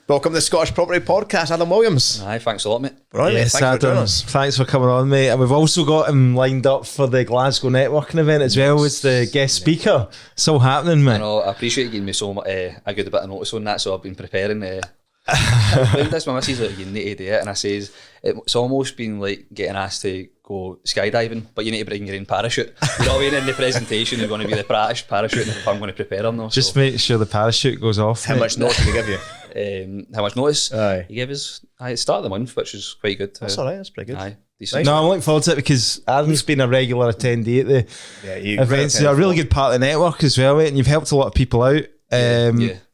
Welcome to the Scottish Property Podcast, Adam Williams. Aye, thanks a lot, mate. Right, Yes, thanks for Adam. joining us. Thanks for coming on, mate. And we've also got him lined up for the Glasgow networking event as well as the guest speaker. It's all happening, mate. I appreciate you giving me so much, a good bit of notice on that, so I've been preparing. This my missus like, you need to do it, and I says it's almost been like getting asked to go skydiving, but you need to bring your own parachute. You know what I mean? In the presentation, you're going to be the parachute if I'm going to prepare them. Though, Just make sure the parachute goes off. How much notice did he give you? How much notice? Aye. He gave us at the start of the month, which is quite good. That's all right, that's pretty good. Aye, decent. No, I'm looking forward to it because Adam's been a regular attendee at the events. You're a really good part of the network as well, mate, and you've helped a lot of people out.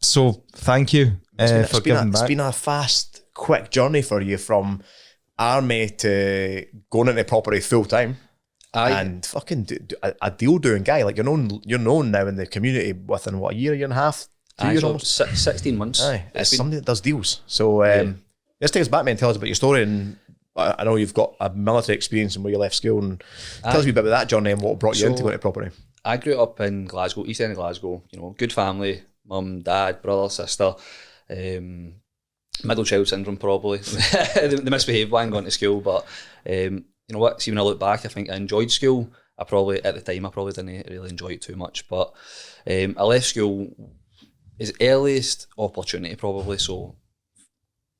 So thank you for giving back. It's been a fast, quick journey for you from army to going into property full time. Aye. And fucking a deal doing guy. Like you're known now in the community within what, a year and a half, 2 years so almost. 16 months. Aye, it's somebody that does deals. So let's take us back, man. Tell us about your story. And I know you've got a military experience and where you left school. And tell us a bit about that journey and what brought you into going to property. I grew up in Glasgow, East End of Glasgow. You know, good family, mum, dad, brother, sister. Middle child syndrome probably. the misbehaved one going to school, but you know what? See, when I look back, I think I enjoyed school. At the time, I probably didn't really enjoy it too much. But I left school as earliest opportunity probably. So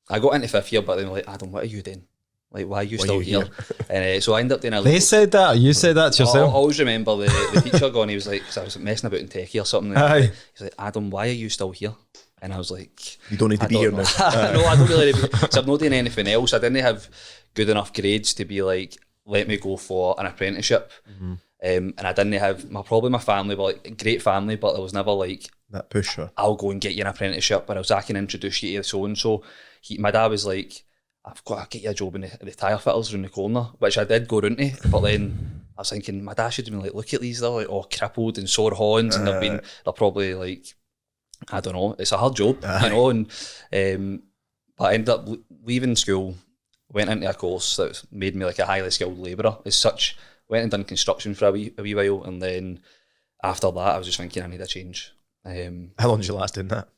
I got into 5th year, but then like, Adam, what are you doing? Like, why are you still here? And so I ended up doing a They said that, or you said that to yourself? I always remember the teacher going, he was like, because I was messing about in techie or something. Aye. He's like, Adam, why are you still here? And I was like, You don't need to be here now. No, I don't really. So I'm not doing anything else. I didn't have good enough grades to be like, let me go for an apprenticeship. Mm-hmm. And I didn't have my family, but like great family, but there was never like that push. I'll go and get you an apprenticeship, but I can introduce you to so and so. My dad was like, I've got to get you a job in the tyre fitters around the corner, which I did go round to, but then I was thinking my dad should have been like, look at these, they're like all crippled and sore horns, and they're probably like, I don't know, it's a hard job, you know, and but I ended up leaving school, went into a course that made me like a highly skilled labourer as such, went and done construction for a wee while, and then after that I was just thinking I need a change. How long did you last doing that?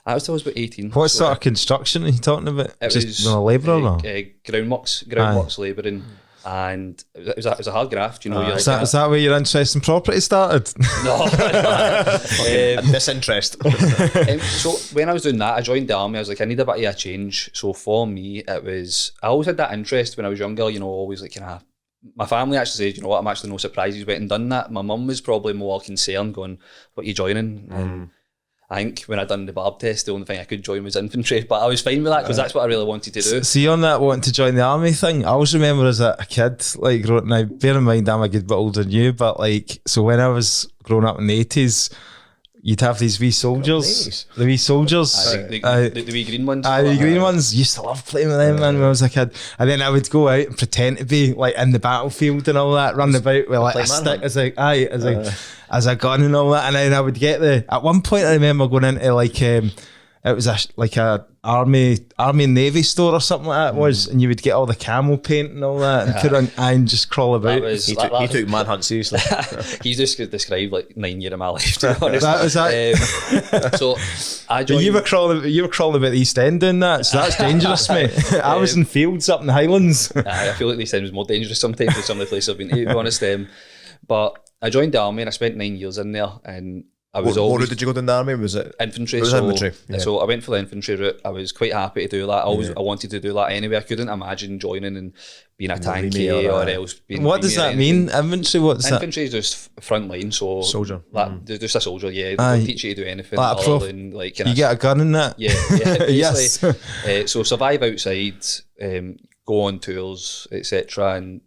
I was about 18. What sort of construction are you talking about? It Just was a labourer? groundworks labouring, and it was a hard graft, you know. Is that where your interest in property started? No. Disinterest. So when I was doing that, I joined the army. I was like, I need a bit of a change. So for me, I always had that interest when I was younger, you know, always like, my family actually said, you know what, I'm actually no surprised he's went and done that. My mum was probably more concerned going, what are you joining? And I think when I done the barb test, the only thing I could join was infantry, but I was fine with that because that's what I really wanted to do. See, on that wanting to join the army thing, I always remember as a kid, like, now bear in mind I'm a good bit older than you, but like, so when I was growing up in the 80s, you'd have these wee soldiers, the wee soldiers, the wee green ones. The green ones. Used to love playing with them, man, when I was a kid. And then I would go out and pretend to be like in the battlefield and all that, run about with like a stick as a gun and all that. And then I would get at one point I remember going into like it was like a army and navy store or something like that was, and you would get all the camo paint and all that and put on and just crawl about. He took manhunt seriously. He's just described like 9 years of my life, to be honest. Was that? So I joined. You were crawling about the East End doing that, so that's dangerous, mate. I was in fields up in the Highlands. I feel like the East End was more dangerous sometimes than some of the places I've been to be honest. But I joined the army and I spent 9 years in there, and I was what route did you go in the army? Was it infantry? Infantry. Yeah. So I went for the infantry route. I was quite happy to do that. I wanted to do that anyway. I couldn't imagine joining and being a tanky or else being. What does that mean? Infantry? Infantry is just front line. So soldier. Just a soldier. Yeah, they don't teach you to do anything like other than like. You get a gun in that. Yeah. Yes. So survive outside, go on tours, etc. And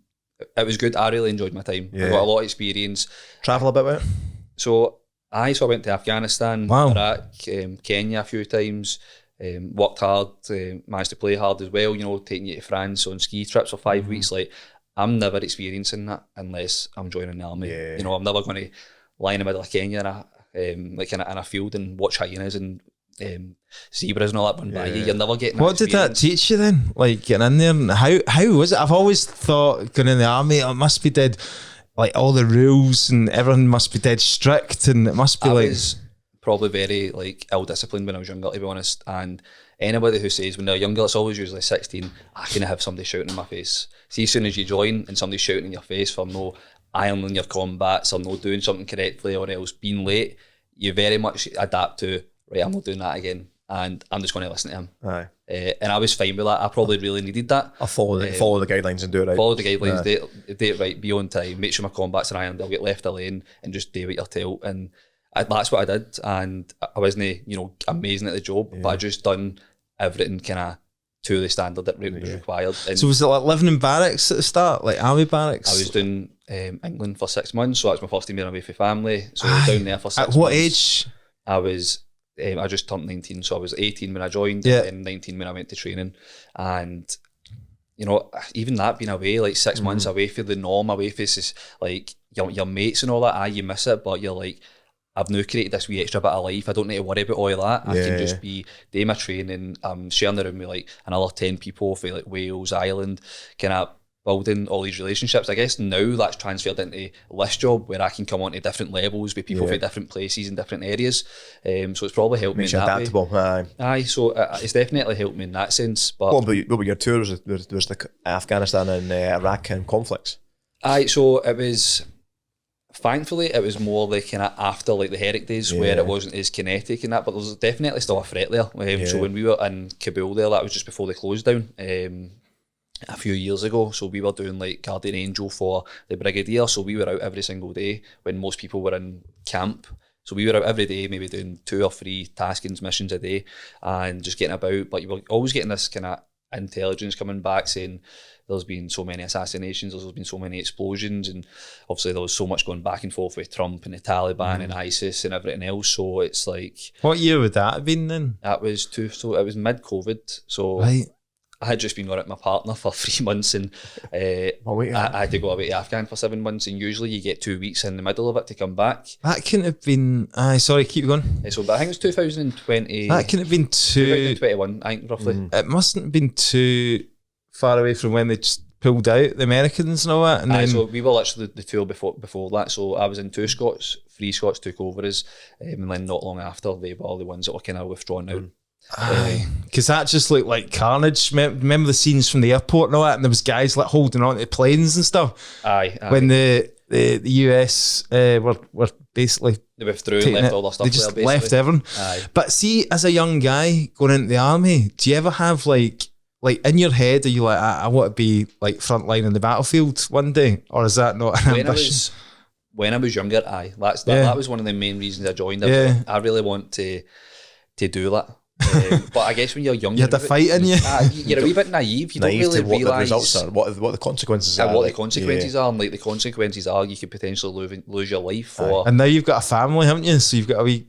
it was good. I really enjoyed my time. I got a lot of experience. Travel a bit with it. So I went to Afghanistan, Iraq, Kenya a few times, worked hard, managed to play hard as well, you know, taking you to France on ski trips for 5 weeks. Like, I'm never experiencing that unless I'm joining the army. Yeah. You know, I'm never going to lie in the middle of Kenya in a field and watch hyenas and zebras and all that run by you. You're never getting that What did that teach you then? Like, getting in there, and how was it? I've always thought going in the army, it must be dead. Like all the rules and everything must be dead strict, and it must be I was probably very like ill-disciplined when I was younger, to be honest, and anybody who says when they're younger, it's always usually 16, I can have somebody shouting in my face. See, as soon as you join and somebody's shouting in your face for no ironing your combats or no doing something correctly or else being late, you very much adapt to, right, I'm not doing that again, and I'm just going to listen to him. Aye. And I was fine with that. I probably really needed that. I'll follow the guidelines and do it right. Follow the guidelines, do it right, be on time, make sure my combats are ironed, I'll get left a lane and just do what you're told. And that's what I did. And I wasn't, amazing at the job, but I just done everything kind of to the standard that was required. And so was it like living in barracks at the start, like army barracks? I was doing England for 6 months, so that was my first time being away from family. So I was down there for 6 months. At what age? I just turned 19, so I was 18 when I joined, and 19 when I went to training. And even that being away, like 6 months away from the norm, away from like your mates and all that, you miss it, but you're like, I've now created this wee extra bit of life. I don't need to worry about all that. I can just be doing my training. I'm sharing the room with like another 10 people from like Wales, Ireland, kind of building all these relationships. I guess now that's transferred into this job where I can come on to different levels with people from different places in different areas. So it's probably helped me in that adaptable. way. Aye, so it's definitely helped me in that sense. But what were your tours? There was the Afghanistan and Iraq and conflicts. Aye, so it was... Thankfully, it was more like kind of after like the Herrick days where it wasn't as kinetic and that, but there was definitely still a threat there. So when we were in Kabul there, that was just before the close down a few years ago. So we were doing like Guardian Angel for the Brigadier. So we were out every single day when most people were in camp. So we were out every day, maybe doing 2 or 3 taskings, missions a day and just getting about. But you were always getting this kind of intelligence coming back saying, there's been so many assassinations, there's been so many explosions, and obviously there was so much going back and forth with Trump and the Taliban and ISIS and everything else. So it's like, what year would that have been then? That was so it was mid-COVID. So right. I had just been with my partner for 3 months, and I had to go away to Afghan for 7 months, and usually you get 2 weeks in the middle of it to come back. That couldn't have been. Sorry, keep going. But I think it was 2020. That couldn't have been 2021, I think, roughly. It mustn't have been too far away from when they just pulled out, the Americans and all that. And then so we were literally the tour before that. So I was in 2 Scots, 3 Scots took over us, and then not long after they were all the ones that were kind of withdrawn out. Because that just looked like carnage. Remember the scenes from the airport and all that, and there was guys like holding on to planes and stuff. Aye. When the US were basically they withdrew and left all their stuff. They just there, left everyone. Aye. But see, as a young guy going into the army, do you ever have like in your head, are you like, I want to be like frontline in the battlefield one day, or is that not an ambition? When I was younger, that was one of the main reasons I joined. I really want to do that. But I guess when you're younger, you had a fight in you. You're a wee bit naive. You don't really what realise the results are, what the consequences are. What the consequences are, and like the consequences are, you could potentially lose your life for. And now you've got a family, haven't you? So you've got a wee.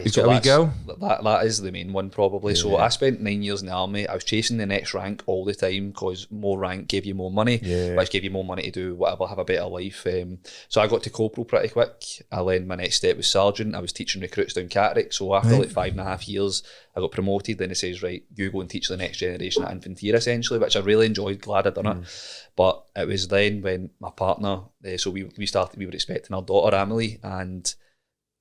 You've got a wee girl. That is the main one probably. Yeah. So I spent 9 years in the army. I was chasing the next rank all the time because more rank gave you more money, which gave you more money to do whatever, have a better life. So I got to corporal pretty quick. Then my next step was sergeant. I was teaching recruits down Catterick. So after like 5.5 years, I got promoted. Then it says, right, you go and teach the next generation at infantry essentially, which I really enjoyed. Glad I'd done it. But it was then when my partner, so we were expecting our daughter Emily, and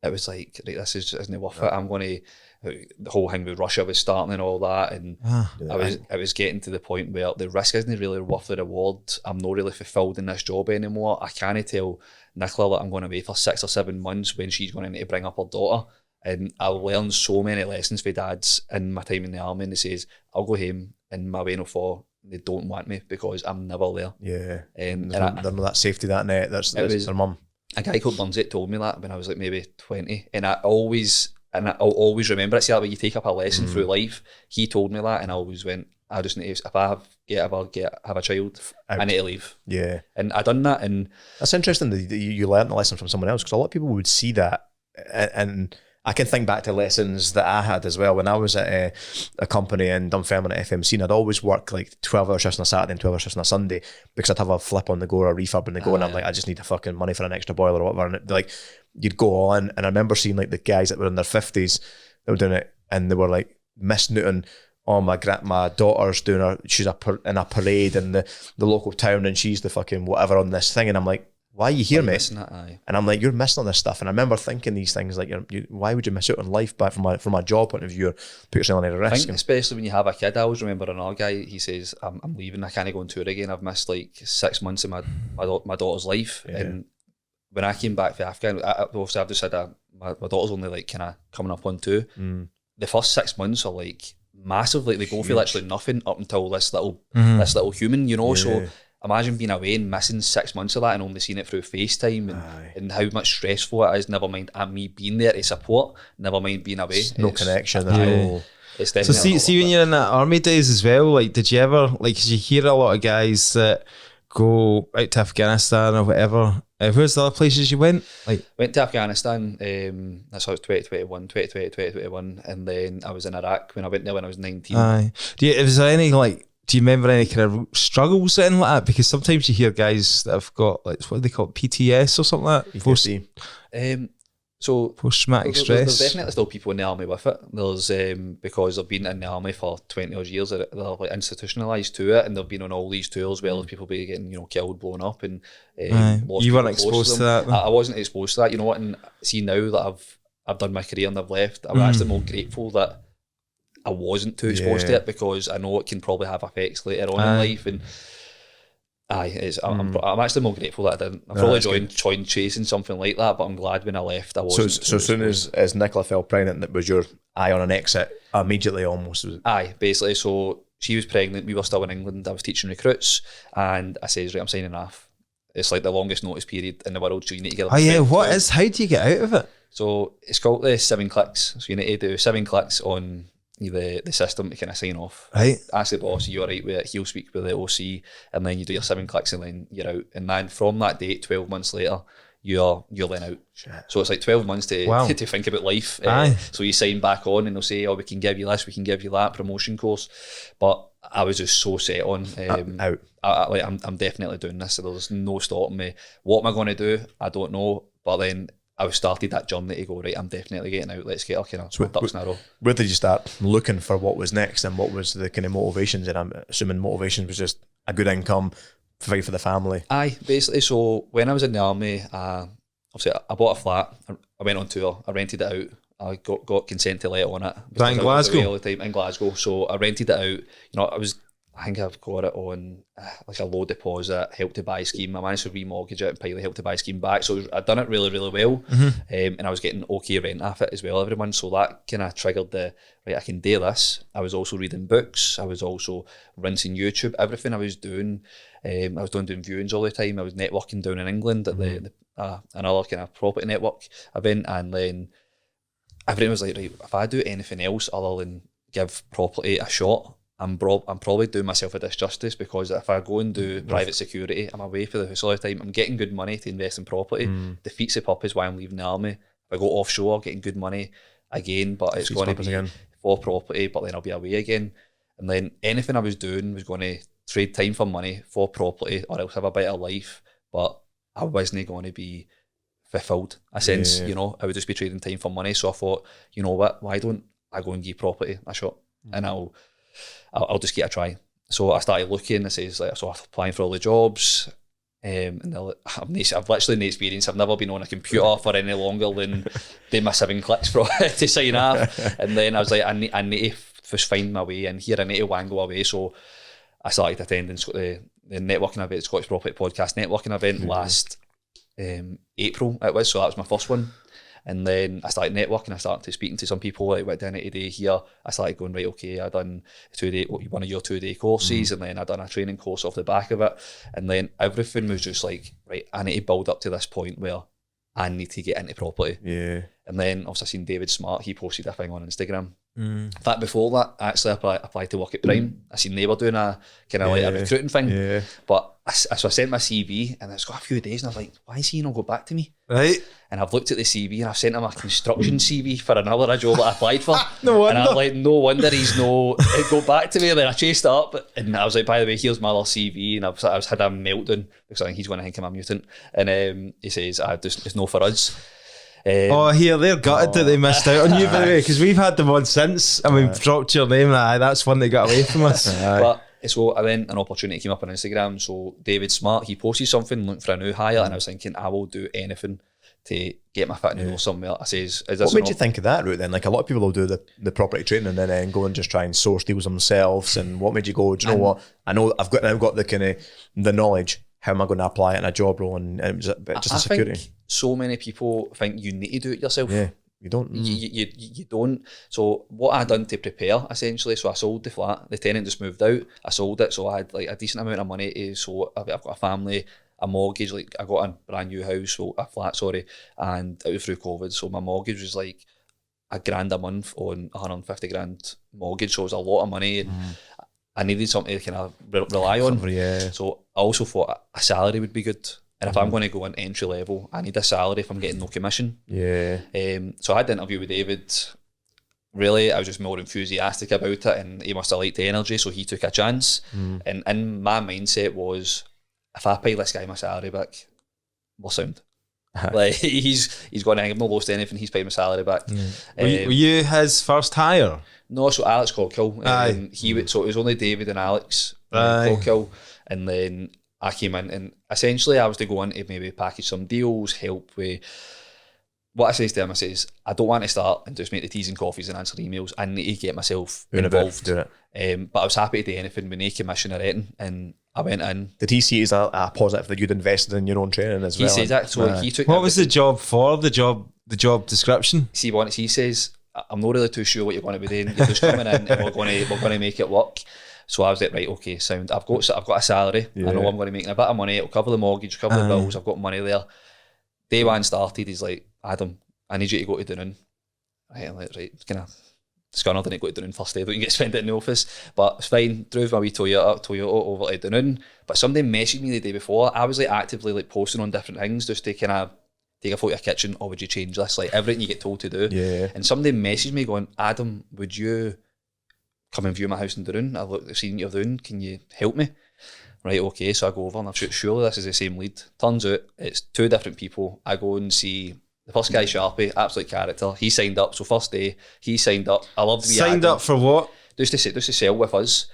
it was like, right, this isn't worth it. I'm going to, the whole thing with Russia was starting and all that, and I was getting to the point where the risk isn't really worth the reward. I'm not really fulfilled in this job anymore. I can't tell Nicola that I'm going away for 6 or 7 months when she's going to need to bring up her daughter. And I learned so many lessons for dads in my time in the army, and they says, I'll go home and my way no fall. They don't want me because I'm never there. Yeah. And there's no that safety, that net. That's their mum. A guy called Lindsay told me that when I was like maybe 20, and I'll always remember it. See that when you take up a lesson through life, he told me that, and I always went, I just need to, if I have a child, I need to leave. Yeah. And I done that, and that's interesting that you learned the lesson from someone else, because a lot of people would see that, and I can think back to lessons that I had as well when I was at a company in Dunfermline at FMC, and I'd always work like 12-hour shifts on a Saturday and 12-hour shifts on a Sunday because I'd have a flip on the go or a refurb on the go, and I'm like, I just need the fucking money for an extra boiler or whatever, and like you'd go on, and I remember seeing like the guys that were in their 50s that were doing it, and they were like Miss Newton. Oh, my daughter's doing she's in a parade in the local town, and she's the fucking whatever on this thing, and I'm like, why are you here, mate? That, aye. And I'm like, you're missing all this stuff. And I remember thinking these things like, why would you miss out on life? But from my job point of view, or put yourself on a risk. I think especially when you have a kid, I always remember another guy, he says, I'm leaving, I can't go on tour again. I've missed like 6 months of my daughter's life. Yeah. And when I came back from Afghan, obviously I've just had my daughter's only like kind of coming up on 2. The first 6 months are like massive, like they go for literally nothing up until this little human, you know. So imagine being away and missing 6 months of that and only seeing it through FaceTime and how much stressful it is, never mind me being there to support, never mind being away. No connection at all. It's So definitely see when you're in that army days as well, like did you ever, like, 'cause you hear a lot of guys that go out to Afghanistan or whatever, where's the other places you went? Like, went to Afghanistan, that's how it was 2021, and then I was in Iraq when I went there when I was 19. aye. Is there any, like, do you remember any kind of struggles in like that? Because sometimes you hear guys that have got, like, what do they call it, PTS or something like that? Post-traumatic stress. There's definitely still people in the army with it. There's because they've been in the army for 20 odd years, they're like institutionalised to it, and they've been on all these tours where there's people be getting, you know, killed, blown up, and lost. You weren't exposed to that. I wasn't exposed to that, you know what? And see, now that I've done my career and I've left, I'm actually more grateful that I wasn't too exposed to it, because I know it can probably have effects later on in life. And I'm actually more grateful that I didn't. I probably joined chasing something like that, but I'm glad when I left I wasn't. So as soon as Nicola fell pregnant, that was your eye on an exit immediately almost. Aye, basically. So she was pregnant, we were still in England, I was teaching recruits, and I says, right, I'm signing off. It's like the longest notice period in the world, so you need to get how do you get out of it? So it's called the 7 clicks. So you need to do 7 clicks on the system to kind of sign off. Right. Ask the boss, you're right with it, he'll speak with the OC, and then you do your 7 clicks and then you're out. And then from that date, 12 months later, you're then out. Shit. So it's like 12 months to think about life. So you sign back on and they'll say, oh, we can give you this, we can give you that promotion course. But I was just so set on out. I'm definitely doing this, so there's no stopping me. What am I going to do? I don't know. But then I started that journey to go, right, I'm definitely getting out, let's get our kind of ducks in a row. Where did you start looking for what was next, and what was the kind of motivations? And I'm assuming motivation was just a good income, provide for the family. Aye, basically. So when I was in the army, obviously I bought a flat, I went on tour, I rented it out, I got consent to let it on it. That in Glasgow? All the time in Glasgow. So I rented it out, you know, I think I've got it on like a low deposit, help to buy scheme. I managed to remortgage it and pay the help to buy scheme back. So I'd done it really, really well. And I was getting okay rent off it as well every month. So that kind of triggered right, I can do this. I was also reading books. I was also rinsing YouTube. Everything I was doing, I was doing viewings all the time. I was networking down in England at another kind of property network event. And then everyone was like, right, if I do anything else other than give property a shot, I'm probably doing myself a disjustice, because if I go and do private security, I'm away for the house all the time, I'm getting good money to invest in property, defeats the purpose why I'm leaving the army. If I go offshore, getting good money again, but it's going to be again for property, but then I'll be away again. And then anything I was doing was going to trade time for money for property, or else have a better life, but I wasn't going to be fulfilled, a sense, you know, I would just be trading time for money. So I thought, you know what, why don't I go and give property a shot, and I'll just get a try. So I started looking, so I was applying for all the jobs, and I've literally no experience. I've never been on a computer for any longer than doing my 7 clicks to sign off. And then I was like, I need to just find my way in here. I need to wangle away. So I started attending the networking event, Scottish Property Podcast networking event last April it was. So that was my first one. And then I started networking, I started speaking to some people, like, what do I need to do here? I started going, right, okay, I done one of your 2-day courses, and then I done a training course off the back of it. And then everything was just like, right, I need to build up to this point where I need to get into property. Yeah. And then obviously I seen David Smart, he posted a thing on Instagram. In fact, before that, actually I applied to work at Prime. I seen they were doing a kind of like a recruiting thing. Yeah. But so I sent my CV, and it's got a few days, and I was like, why is he not got back to me? Right. And I've looked at the CV, and I've sent him a construction CV for another job that I applied for. No wonder. And I'm like, no wonder he's no got back to me. And then I chased it up, and I was like, by the way, here's my other CV. And I was had a meltdown, because I think he's going to think I'm a mutant. And he says, it's no for us. Here, they're gutted that they missed out on you, by the way, because we've had them on since, and we've dropped your name, and that's one they got away from us. But So then an opportunity came up on Instagram. So David Smart, he posted something looking for a new hire, and I was thinking, I will do anything to get my foot in the door somewhere. I says, is this what made you think of that route then? Like a lot of people will do the property training and then go and just try and source deals themselves. And what made you go, do you know what? I know I've got the kind of the knowledge. How am I going to apply it in a job role? And it was just a security. I think so many people think you need to do it yourself. Yeah, you don't. You don't. So what I done to prepare essentially, so I sold the flat. The tenant just moved out. I sold it, so I had like a decent amount of money. So I've got a family, a mortgage. Like I got a brand new house, so a flat, sorry, and it was through COVID. So my mortgage was like $1,000 a month on 150 grand mortgage. So it was a lot of money, and I needed something to kind of rely on. Yeah. So I also thought a salary would be good. And if I'm going to go on entry level, I need a salary if I'm getting no commission. Yeah. So I had the interview with David. Really, I was just more enthusiastic about it, and he must have liked the energy, so he took a chance. And my mindset was, if I pay this guy my salary back, we're sound. Like he's going to, I've not lost anything. He's paid my salary back. Were you his first hire? No, so Alex Cockhill. So it was only David and Alex Cockhill, and then I came in, and essentially I was to go in to maybe package some deals, help with what I says to him. I says, I don't want to start and just make the teas and coffees and answer emails. I need to get myself involved. Do it. But I was happy to do anything with no commission or anything, and I went in. Did he see it as a positive that you'd invested in your own training as well? He says that. So he took. What was the job for? The job description? He says, I'm not really too sure what you're going to be doing. You're just coming in, and we're going to make it work. So I was like, right, okay, sound. I've got a salary. Yeah. I know I'm going to make a bit of money. It'll cover the mortgage, cover the bills. I've got money there. Day one started. He's like, Adam, I need you to go to Dunoon. I'm like, right, kind of scunner, didn't go to Dunoon first day. Don't you get spent it in the office? But it's fine. Drove my wee Toyota over to Dunoon. But somebody messaged me the day before. I was like actively like posting on different things just to kind of take a photo of your kitchen, or would you change this? Like everything you get told to do. Yeah. And somebody messaged me going, Adam, would you come and view my house in Dunoon? I've seen you're doing. Can you help me? Right, okay. So I go over and I thought, surely this is the same lead. Turns out it's two different people. I go and see the first guy, Sharpie, absolute character. He signed up. So first day, he signed up. I loved the signed up for what? Just to sell with us.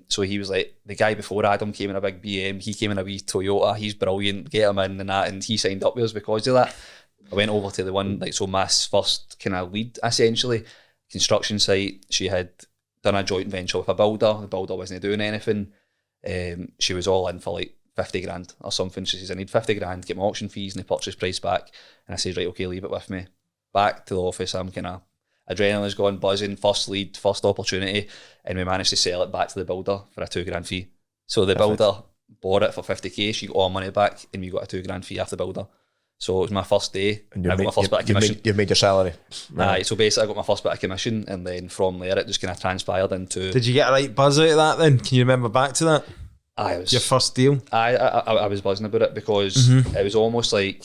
So he was like, the guy before Adam came in a big BM. He came in a wee Toyota. He's brilliant. Get him in and that. And he signed up with us because of that. I went over to the one, like, so my first kind of lead, essentially, construction site. She had done a joint venture with a builder. The builder wasn't doing anything. She was all in for like 50 grand or something. She says, I need 50 grand, get my auction fees and the purchase price back. And I says, right, okay, leave it with me. Back to the office, I'm kind of, adrenaline's gone, buzzing, first lead, first opportunity. And we managed to sell it back to the builder for a 2 grand fee. So the builder bought it for 50k, she got all money back, and we got a 2 grand fee off the builder. So it was my first day, and I got my first bit of commission. You've made your salary. Right. So basically I got my first bit of commission, and then from there it just kind of transpired into... Did you get a right buzz out of that then? Can you remember back to that? Was your first deal? I was buzzing about it because it was almost like...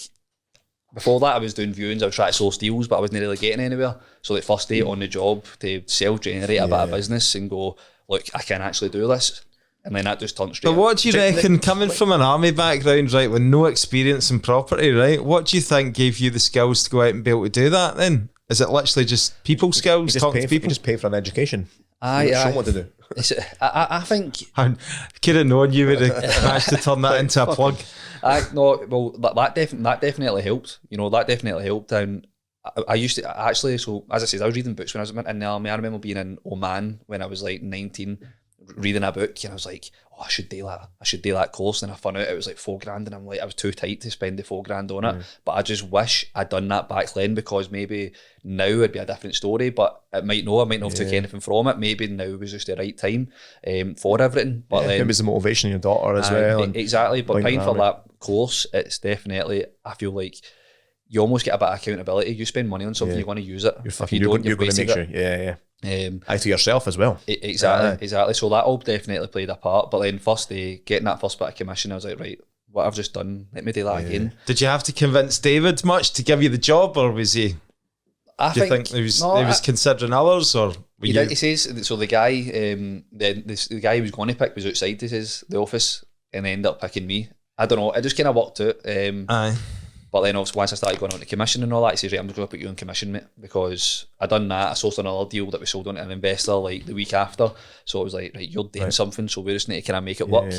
Before that I was doing viewings, I was trying to source deals, but I wasn't really getting anywhere. So like first day on the job to self-generate a bit of business and go, look, I can actually do this. And then that just turned straight. But what do you reckon, coming from an army background, right, with no experience in property, right, what do you think gave you the skills to go out and be able to do that then? Is it literally just people skills, talking to people? You just pay for an education. Show what to do. I think... I could have known you would have managed to turn that into a plug. That definitely helped. You know, that definitely helped. And I used to, actually, so as I said, I was reading books when I was in the army. I remember being in Oman when I was like 19, reading a book, and I was like, oh, I should do that course. And I found out it was like 4 grand, and I'm like, I was too tight to spend the 4 grand on it. But I just wish I'd done that back then, because maybe now it'd be a different story, but I might not have took anything from it. Maybe now was just the right time for everything. But then it was the motivation of your daughter as well. Exactly. But paying for that course, it's definitely, I feel like you almost get a bit of accountability. You spend money on something, you want to use it. You're going to make sure. Out to yourself as well. Exactly. So that all definitely played a part. But then first day, getting that first bit of commission, I was like, right, what I've just done, let me do that again. Did you have to convince David much to give you the job, or was he? Do you think he was considering others, or he says so? The guy, the guy he was going to pick was outside the office, and ended up picking me. I don't know. It just kind of worked out. But then obviously once I started going on to commission and all that, he says, right, I'm just going to put you on commission, mate, because I done that. I sourced another deal that we sold on to an investor like the week after. So it was like, right, you're doing something, so we just need to kind of make it work.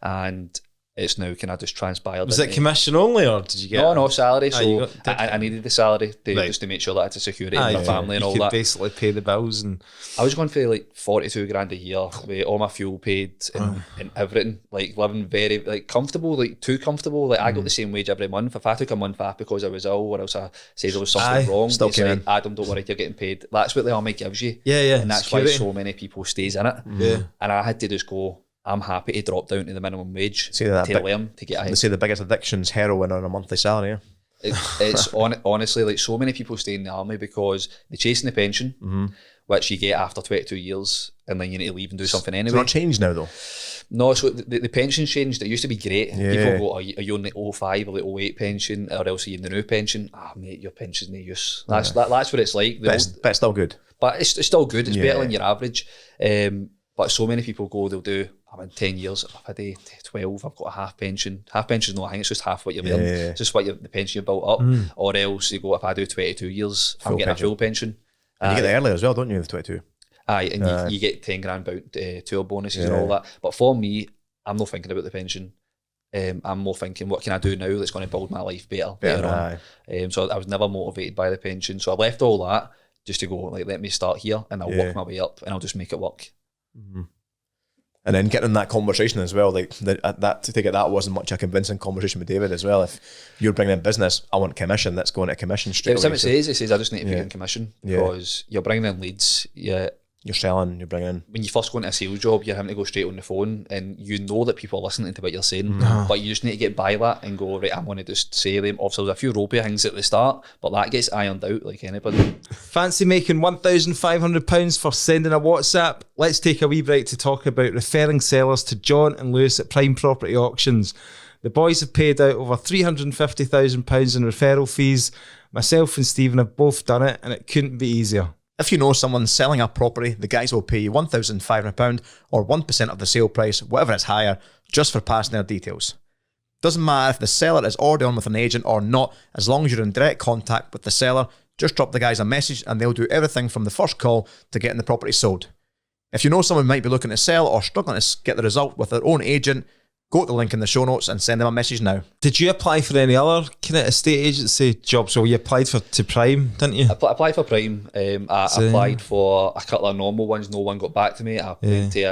And it's now kind of just transpired. Was it commission only, or did you get... No, salary. So I needed the salary just to make sure that I had the security in my family and all that. Basically pay the bills. And I was going for like 42 grand a year with all my fuel paid and everything, like living very like comfortable, like too comfortable. Like I got the same wage every month. If I took a month off because I was ill or else I said there was something wrong, it's like, Adam, don't worry, you're getting paid. That's what the army gives you. And that's security. Why so many people stays in it. And I had to just go, I'm happy to drop down to the minimum wage to learn to get ahead. They say the biggest addiction's heroin on a monthly salary. It's honestly like so many people stay in the army because they're chasing the pension, which you get after 22 years, and then you need to leave and do something anyway. It's not changed now though. No, so the pension's changed. It used to be great. People go, are you on the 05 or the 08 pension, or else are you in the new pension? Mate, your pension's no use. That's what it's like. But it's still good. But it's still good. It's better than your average. But so many people go, they'll do, I'm in 10 years, if I do 12, I've got a half pension. Half pension, no, I think it's just half what you're earning. It's just the pension you built up. Or else you go, if I do 22 years, I'm getting a full pension. And you get it early as well, don't you, with 22? Aye, and you get 10 grand about tour bonuses and all that. But for me, I'm not thinking about the pension. I'm more thinking, what can I do now that's going to build my life better on? So I was never motivated by the pension. So I left all that just to go, like, let me start here and I'll work my way up and I'll just make it work. And then getting that conversation as well, like that wasn't much a convincing conversation with David as well. If you're bringing in business, I want commission, let's go into commission straight away. It says I just need to put you in commission because you're bringing in leads, you're selling, you're bringing in. When you first go into a sales job, you're having to go straight on the phone and you know that people are listening to what you're saying, but you just need to get by that and go, right, I'm going to just say them. Obviously, there's a few ropey things at the start, but that gets ironed out like anybody. Fancy making £1,500 for sending a WhatsApp? Let's take a wee break to talk about referring sellers to John and Lewis at Prime Property Auctions. The boys have paid out over £350,000 in referral fees. Myself and Stephen have both done it, and it couldn't be easier. If you know someone selling a property, the guys will pay you £1,500 or 1% of the sale price, whatever is higher, just for passing their details. Doesn't matter if the seller is already on with an agent or not, as long as you're in direct contact with the seller, just drop the guys a message and they'll do everything from the first call to getting the property sold. If you know someone who might be looking to sell or struggling to get the result with their own agent, go to the link in the show notes and send them a message now. Did you apply for any other kind of estate agency jobs? So you applied to Prime, didn't you? I applied for Prime. I applied for a couple of normal ones. No one got back to me. I went to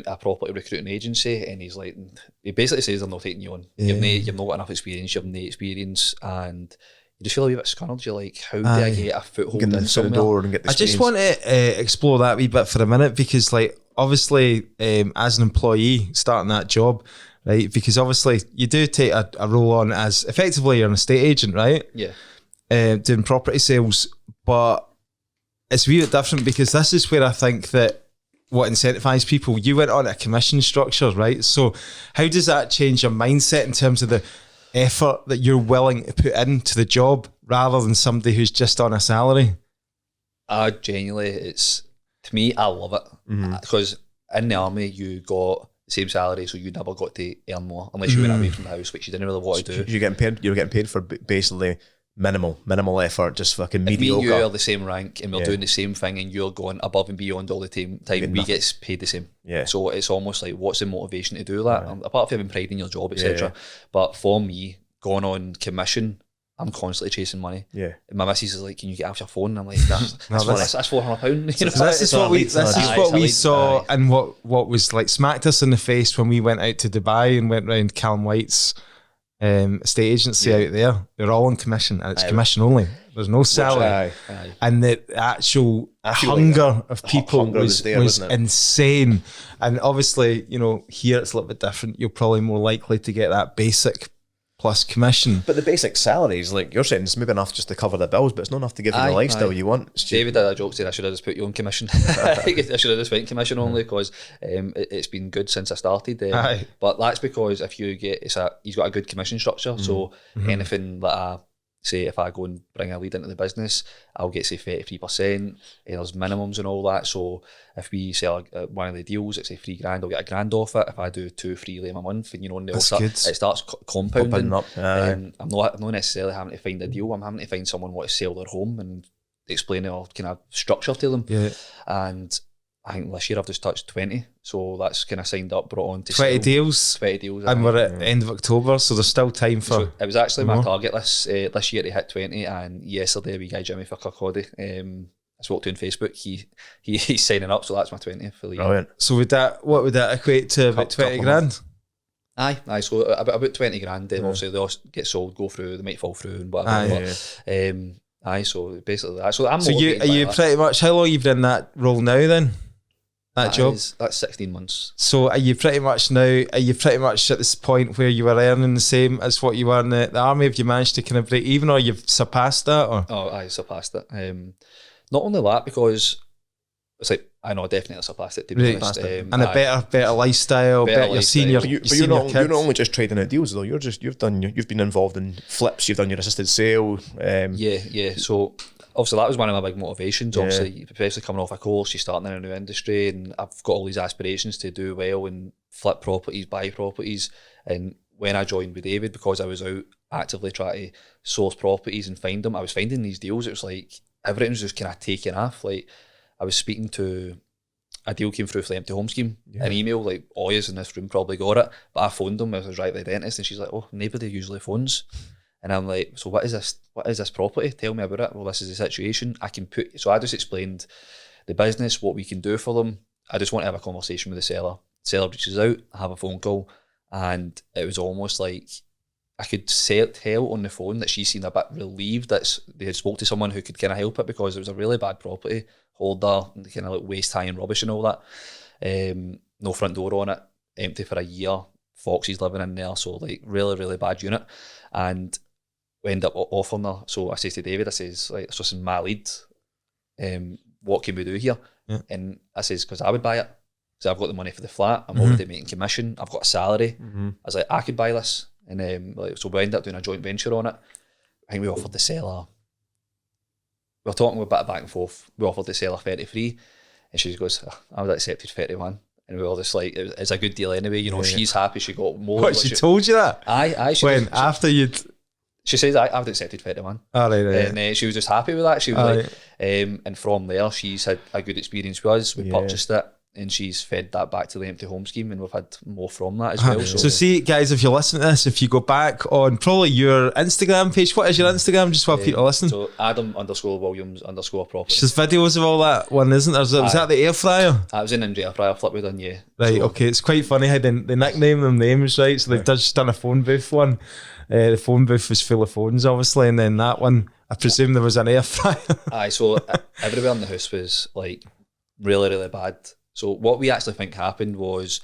a property recruiting agency, and he basically says they're not taking you on. You've not got enough experience. You have no experience, and you just feel a wee bit scunnered. You're like, how do I get a foothold in somewhere? Door and get the I just want to explore that a wee bit for a minute, because like obviously as an employee starting that job, right, because obviously you do take a role on as effectively you're an estate agent, right? Doing property sales, but it's a wee bit different, because this is where I think that what incentivises people, you went on a commission structure, right? So how does that change your mindset in terms of the effort that you're willing to put into the job rather than somebody who's just on a salary? Genuinely, to me, I love it, because in the army you got same salary, so you never got to earn more unless you went away from the house, which you didn't really want to do. You're getting paid for basically minimal effort, just fucking mediocre. If me and you are the same rank and we're doing the same thing and you're going above and beyond all the time, we get paid the same. So it's almost like, what's the motivation to do that? Apart from having pride in your job, etc. But for me, going on commission, I'm constantly chasing money. And my missus is like, can you get off your phone? And I'm like, that's £400. This is what we saw, and what was like smacked us in the face when we went out to Dubai and went round Callum White's estate agency out there. They're all on commission, and it's commission only. There's no salary. And the actual hunger of people was insane. And obviously, here it's a little bit different. You're probably more likely to get that basic plus commission. But the basic salaries, like you're saying, it's maybe enough just to cover the bills, but it's not enough to give you the lifestyle you want. David had a joke saying I should have just put you on commission. I should have just went commission only, because it's been good since I started. But that's because if you get, he's got a good commission structure, so anything that say if I go and bring a lead into the business, I'll get say 33%. There's minimums and all that. So if we sell one of the deals, it's say $3,000, I'll get $1,000 off it. If I do 2 free a month, and and it starts compounding. Up. I'm not necessarily having to find a deal. I'm having to find someone who wants to sell their home and explain our kind of structure to them. Yeah. And I think this year I've just touched 20, so that's kind of signed up, brought on to 20 sell. deals. 20 deals. And we're at the end of October, so there's still time for... So it was actually my target this year to hit 20, and yesterday we guy Jimmy for Kirkcaldy, I spoke to on Facebook, he's signing up, so that's my 20th for the year. Brilliant. So what would that equate to, about 20 grand? Aye, so about 20 grand, obviously they all get sold, go through, they might fall through and whatever. So basically that. So I'm are you pretty much, how long have you been in that role now then? That job? That's 16 months. So are you pretty much at this point where you were earning the same as what you were in the army? Have you managed to kind of break even, or you've surpassed that? Or? Oh, I surpassed it. Not only that, because it's like, I know I definitely surpassed it, to be honest. And a better lifestyle, you're seeing your But you're not only just trading out deals though, you've been involved in flips, you've done your assisted sale. Yeah. So obviously that was one of my big motivations, obviously, especially coming off a course, you're starting in a new industry, and I've got all these aspirations to do well and flip properties, buy properties. And when I joined with David, because I was out actively trying to source properties and find them, I was finding these deals, it was like everything was just kind of taking off. Like I was speaking to, a deal came through for the empty home scheme, an email, like all yous in this room probably got it, but I phoned them, I was right at the dentist, and she's like, oh, nobody usually phones. And I'm like, so what is this property? Tell me about it. Well, this is the situation. So I just explained the business, what we can do for them. I just want to have a conversation with the seller. Seller reaches out, I have a phone call, and it was almost like I could tell on the phone that she seemed a bit relieved that they had spoke to someone who could kind of help it, because it was a really bad property, holder, kind of like waste high and rubbish and all that. No front door on it, empty for a year, foxes living in there, so like really, really bad unit. And we end up offering her. So I say to David, I says, like, this is my lead. What can we do here? Yeah. And I says, because I would buy it. So I've got the money for the flat. I'm already making commission. I've got a salary. I was like, I could buy this. And so we ended up doing a joint venture on it. I think we offered the seller, we were talking a bit of back and forth. We offered the seller 33, and she goes, oh, I would have accepted 31. And we were just like, it's a good deal anyway. She's happy. She got more. What, she told you that? Aye. She says, I would have accepted 31. Right. And she was just happy with that. She was like, and from there, she's had a good experience with us. We purchased it, and she's fed that back to the empty home scheme, and we've had more from that as well. So see, guys, if you're listening to this, if you go back on probably your Instagram page, what is your Instagram, just while people listen? So Adam_Williams_property. There's videos of all that one, isn't there? Was that the air fryer? I was in an air fryer flip we done, yeah. Right, so, okay. It's quite funny how they nickname them names, right? So they've just done a phone booth one. The phone booth was full of phones, obviously, and then that one, I presume there was an air fryer. Aye, so everywhere in the house was like really, really bad. So what we actually think happened was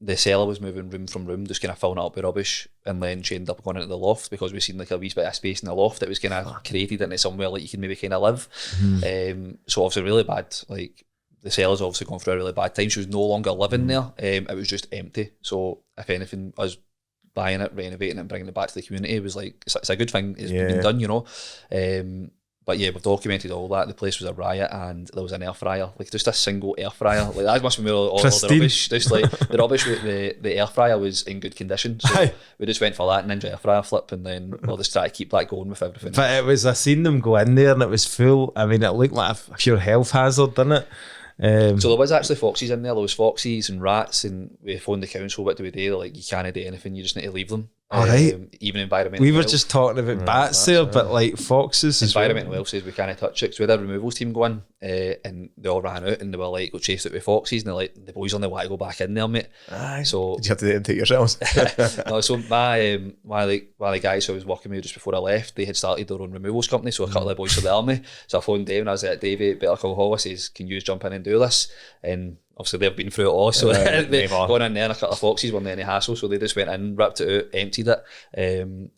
the seller was moving room from room, just kind of filling it up with rubbish, and then she ended up going into the loft because we seen like a wee bit of space in the loft that was kind of created into somewhere like you can maybe kind of live. So obviously really bad. Like the seller's obviously gone through a really bad time. She was no longer living there. It was just empty. So if anything, us buying it, renovating it, and bringing it back to the community was like, it's a good thing. It's been done, But yeah, we've documented all that. The place was a riot, and there was an air fryer, like just a single air fryer. Like that must have been all the rubbish. Just like the rubbish with the air fryer was in good condition. So we just went for that Ninja air fryer flip, and then we'll just try to keep that going with everything. But I seen them go in there, and it was full. I mean, it looked like a pure health hazard, didn't it? So there was actually foxes in there. There was foxes and rats, and we phoned the council. What do we do? They're like, you can't do anything. You just need to leave them. All right. Even environmental. We were just talking about bats there, but like foxes. Environmental health says we can't touch it. So we had a removals team go in, and they all ran out, and they were like, go chase it with foxes, and they're like, the boys only want to go back in there, mate. So did you have to take yourselves? No, so one of the guys who I was working with just before I left, they had started their own removals company. So a couple of the boys for the army. So I phoned Dave, and I was like, Davey, better call Hall. I says, can you jump in and do this? And obviously they've been through it all, so they gone in there, and a couple of foxes weren't any hassle, so they just went in, ripped it out, emptied it,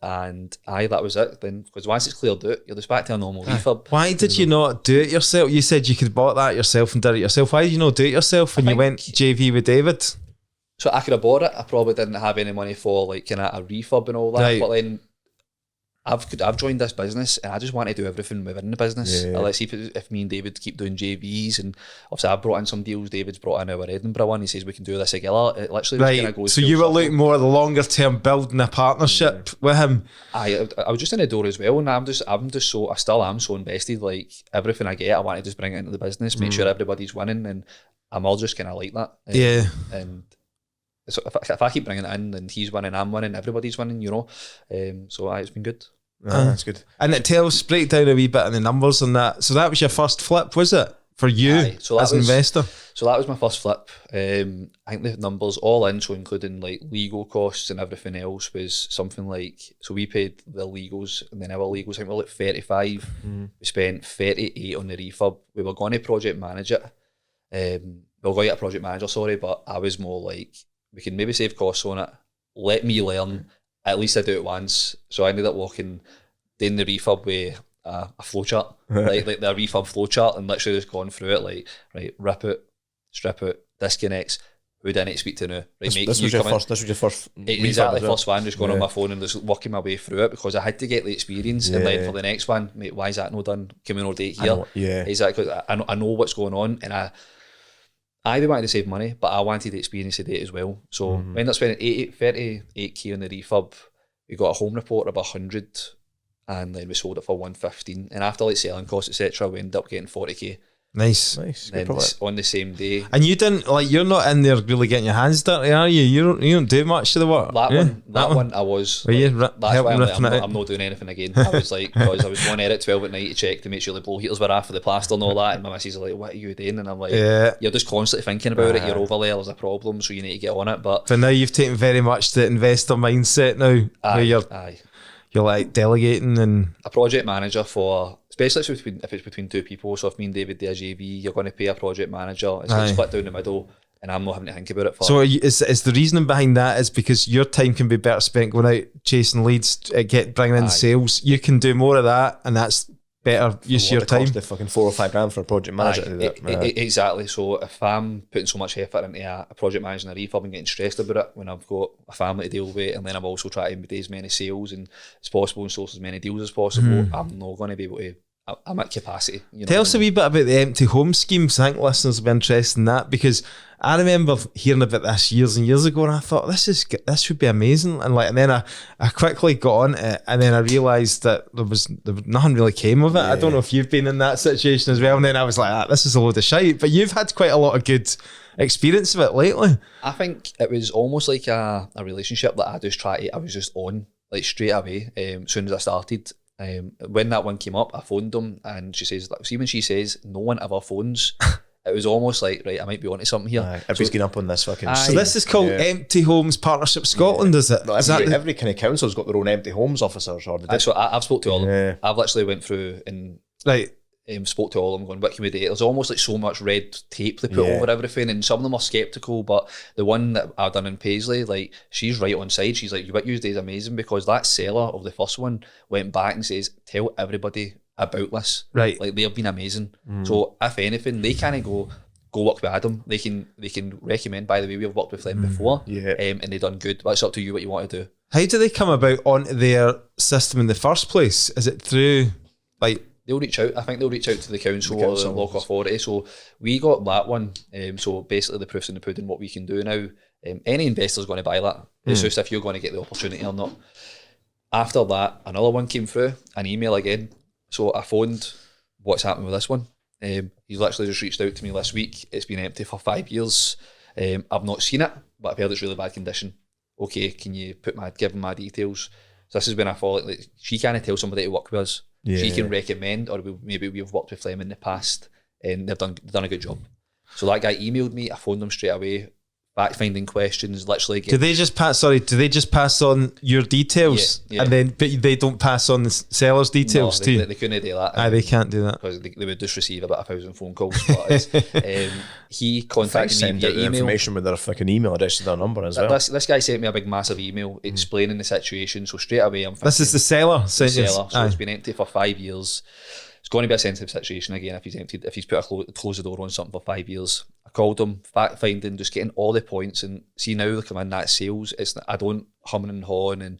and that was it. Then because once it's cleared out, you're just back to a normal refurb. Why did you not do it yourself? You said you could bought that yourself and did it yourself. Why did you not do it yourself when you went JV with David? So I could have bought it. I probably didn't have any money for like kind of a refurb and all that. Right. But then I've joined this business and I just want to do everything within the business. Let's see if me and David keep doing JVs, and obviously I've brought in some deals, David's brought in our Edinburgh one, he says we can do this together. It literally just kind of goes. So you were looking more at the longer term, building a partnership with him. I was just in the door as well, and I still am so invested. Like everything I get, I want to just bring it into the business, make sure everybody's winning, and I'm all just kind of like that. And so if I keep bringing it in, and he's winning, I'm winning, everybody's winning, you know. So it's been good. That's good. And break down a wee bit of the numbers on that. So that was your first flip, was it? For you as an investor? So that was my first flip. I think the numbers all in, so including like legal costs and everything else, was something like, so we paid the legals, and then our legals, I think we were like 35. We spent 38 on the refurb. We were going to project manage it. We were going to get a project manager, sorry, but I was more like, we can maybe save costs on it. Let me learn. At least I do it once. So I ended up doing the refurb with a flowchart, like the refurb flowchart, and literally just going through it, like, right, rip it, strip it, disconnects, who do I need to speak to now? Right, this was your first exactly, first one, just going on my phone and just working my way through it, because I had to get the experience, and then for the next one, mate, why is that not done? Can we not do it here? Exactly, because I know what's going on, and I wanted to save money, but I wanted the experience of it as well. So we ended up spending 38k on the refurb. We got a home report of 100, and then we sold it for 115. And after like selling costs, etc., we ended up getting 40k. Nice. Then on the same day. And you didn't, like, you're not in there really getting your hands dirty, are you? You don't do much of the work. That one I was. Were you that's why I'm not doing anything again. I was like, because I was going there at 12 at night to check to make sure the blow heaters were off for the plaster and all that. And my missus is like, what are you doing? And I'm like, you're just constantly thinking about it. You're over there, there's a problem, so you need to get on it. But now you've taken very much the investor mindset now. Where you're like delegating and a project manager for, especially if it's between two people. So if me and David do a JV, you're going to pay a project manager. It's like split down the middle, and I'm not having to think about it. So is the reasoning behind that is because your time can be better spent going out chasing leads, bringing in sales. You can do more of that, and that's better use of your time. Cost the fucking $4 or $5 for a project manager to do that. Exactly. So if I'm putting so much effort into a project manager and a refurb and getting stressed about it when I've got a family to deal with, and then I'm also trying to do as many sales and as possible and source as many deals as possible, I'm not going to be able to. I'm at capacity. You know. Tell us a wee bit about the empty home schemes. I think listeners will be interested in that, because I remember hearing about this years and years ago, and I thought this would be amazing. And then I quickly got on it, and then I realised that there was nothing really came of it. I don't know if you've been in that situation as well. And then I was like, this is a load of shite. But you've had quite a lot of good experience of it lately. I think it was almost like a relationship that I was just on like straight away. As soon as I started. When that one came up, I phoned them, and she says, see, when she says no one ever phones, it was almost like, right, I might be onto something here. Everybody's getting up on this fucking. So this is called Empty Homes Partnership Scotland, is it? No, every kind of council's got their own empty homes officers, or so I've spoke to all of them. I've literally went through and spoke to all of them, going, what can we do? There's almost like so much red tape they put over everything, and some of them are sceptical, but the one that I've done in Paisley, like, she's right on side. She's like, what you did is amazing, because that seller of the first one went back and says, tell everybody about this. Right. Like, they've been amazing. So if anything, they kind of go work with Adam. They can recommend, by the way, we've worked with them before, and they've done good. But it's up to you what you want to do. How do they come about onto their system in the first place? Is it through, like... They'll reach out. I think they'll reach out to the council or the local authority. So we got that one. So basically the proof's in the pudding, what we can do now. Any investor's going to buy that. It's just if you're going to get the opportunity or not. After that, another one came through, an email again. So I phoned, what's happening with this one? He's literally just reached out to me last week. It's been empty for 5 years. I've not seen it, but I've heard it's really bad condition. Okay, can you give him my details? So this is when I thought, like, she can't tell somebody to work with us. She can recommend, or maybe we've worked with them in the past and they've done a good job. So that guy emailed me, I phoned them straight away, fact finding questions, literally. Do they just pass on your details? Yeah. And then, but they don't pass on the seller's details to you? They couldn't do that. They can't do that. Because they would just receive about 1,000 phone calls. But he contacted me via email. Information with their fucking email address to their number as well. This guy sent me a big massive email explaining the situation. So straight away I'm thinking, this is the seller? So it's been empty for 5 years. It's going to be a sensitive situation again if he's closed the door on something for 5 years. I called him, fact finding, just getting all the points, and see now they come in that sales. I don't humming and hawing and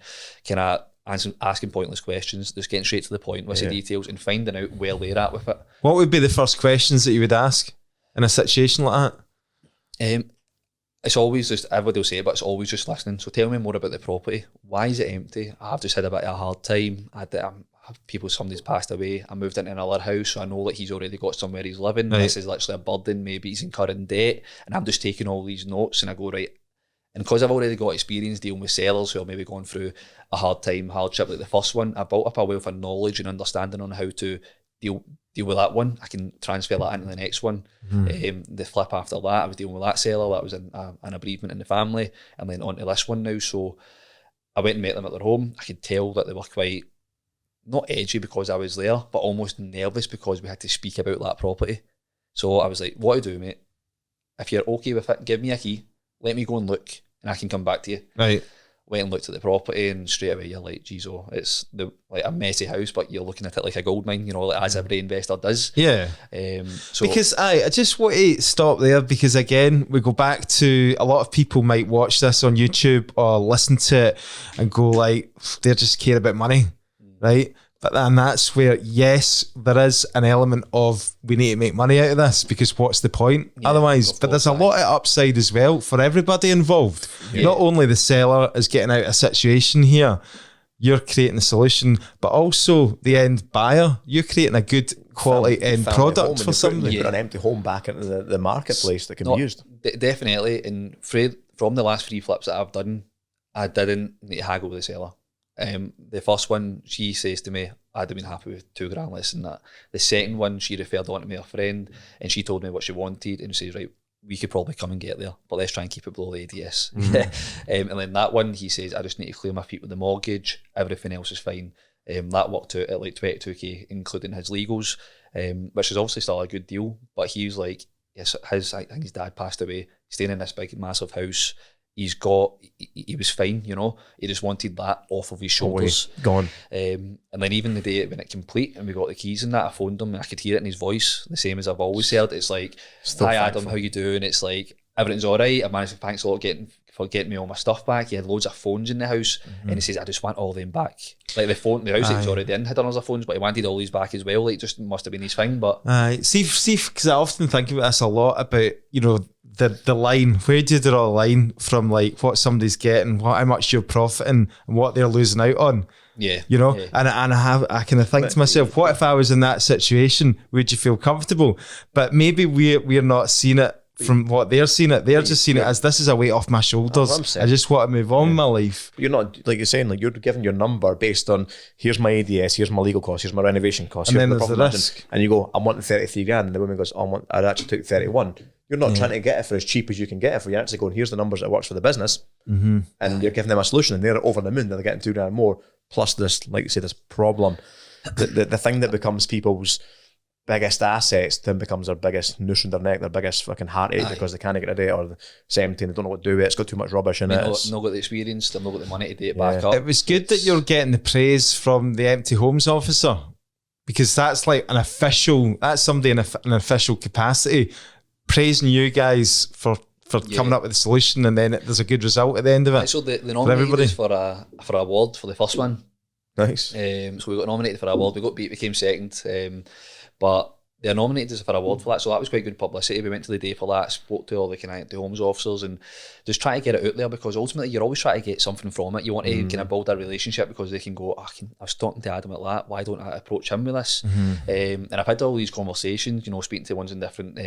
asking pointless questions, just getting straight to the point with the details and finding out where they're at with it. What would be the first questions that you would ask in a situation like that? It's always just, everybody will say it, but it's always just listening. So tell me more about the property. Why is it empty? I've just had a bit of a hard time. Somebody's passed away. I moved into another house, so I know that he's already got somewhere he's living. Right. This is literally a burden. Maybe he's incurring debt. And I'm just taking all these notes and I go, right. And because I've already got experience dealing with sellers who are maybe going through a hardship like the first one, I built up a wealth of knowledge and understanding on how to deal with that one. I can transfer that into the next one. The flip after that, I was dealing with that seller. That was an bereavement in the family. And then on to this one now. So I went and met them at their home. I could tell that they were quite, not edgy because I was there, but almost nervous because we had to speak about that property. So I was like, what do I do, mate? If you're okay with it, give me a key. Let me go and look and I can come back to you. Right. Went and looked at the property and straight away you're like, geez, it's like a messy house, but you're looking at it like a gold mine, like as every investor does. Yeah. Because I just want to stop there because again, we go back to a lot of people might watch this on YouTube or listen to it and go like, they just care about money, right? But then that's where, yes, there is an element of we need to make money out of this because what's the point otherwise? But there's a lot of upside as well for everybody involved. Yeah. Not only the seller is getting out of a situation here, you're creating a solution, but also the end buyer, you're creating a good quality end product for somebody. You put an empty home back into the marketplace that can be used. Definitely. And from the last 3 flips that I've done, I didn't need to haggle with the seller. The first one, she says to me, I'd have been happy with $2,000 less than that. The second one, she referred on to me a friend and she told me what she wanted and she says, right, we could probably come and get there, but let's try and keep it below the ADS. And then that one, he says, I just need to clear my feet with the mortgage. Everything else is fine. That worked out at like 22k, including his legals, which is obviously still a good deal. But he was like, yes, I think his dad passed away, staying in this big, massive house. He was fine, he just wanted that off of his shoulders. Gone. And then even the day when it complete and we got the keys and that, I phoned him and I could hear it in his voice, the same as I've always heard. It's like, hi Adam, how you doing? It's like, everything's all right. I managed to, thanks a lot for getting me all my stuff back. He had loads of phones in the house and he says, I just want all them back. Like the house that he was already in had done other phones, but he wanted all these back as well. Like, just must have been his thing. But see, because I often think about this a lot about, the line, where do you draw the line from like what somebody's getting, how much you're profiting and what they're losing out on? Yeah. And I kind of think to myself, what if I was in that situation? Would you feel comfortable? But maybe we're not seeing it from what they're seeing it. They're just seeing it as this is a weight off my shoulders. I just want to move on with my life. But you're not, like you're saying, like you're giving your number based on here's my ADS, here's my legal costs, here's my renovation costs, and then there's the risk. And you go, I'm wanting 33 grand, and the woman goes, I actually took 31. You're not trying to get it for as cheap as you can get it for. You're actually going, here's the numbers that works for the business, and you're giving them a solution, and they're over the moon. They're getting 2 grand more. Plus this, like you say, this problem. The thing that becomes people's biggest assets then becomes their biggest noose in their neck, their biggest fucking heartache because they can't get a date or it's empty and they don't know what to do with it. It's got too much rubbish in it. Not got the experience, they've not got the money to do it back up. It was good that you're getting the praise from the empty homes officer because that's like that's somebody in an official capacity praising you guys for coming up with a solution, and then there's a good result at the end of it. So the nominated us for a award for the first one. Nice. So we got nominated for an award. We got beat, we came second. But they nominated us for an award for that, so that was quite good publicity. We went to the day for that, spoke to all the homes officers, and just try to get it out there because ultimately you're always trying to get something from it. You want to kind of build a relationship because they can go, I was talking to Adam about that. Why don't I approach him with this? And I've had all these conversations, speaking to ones in different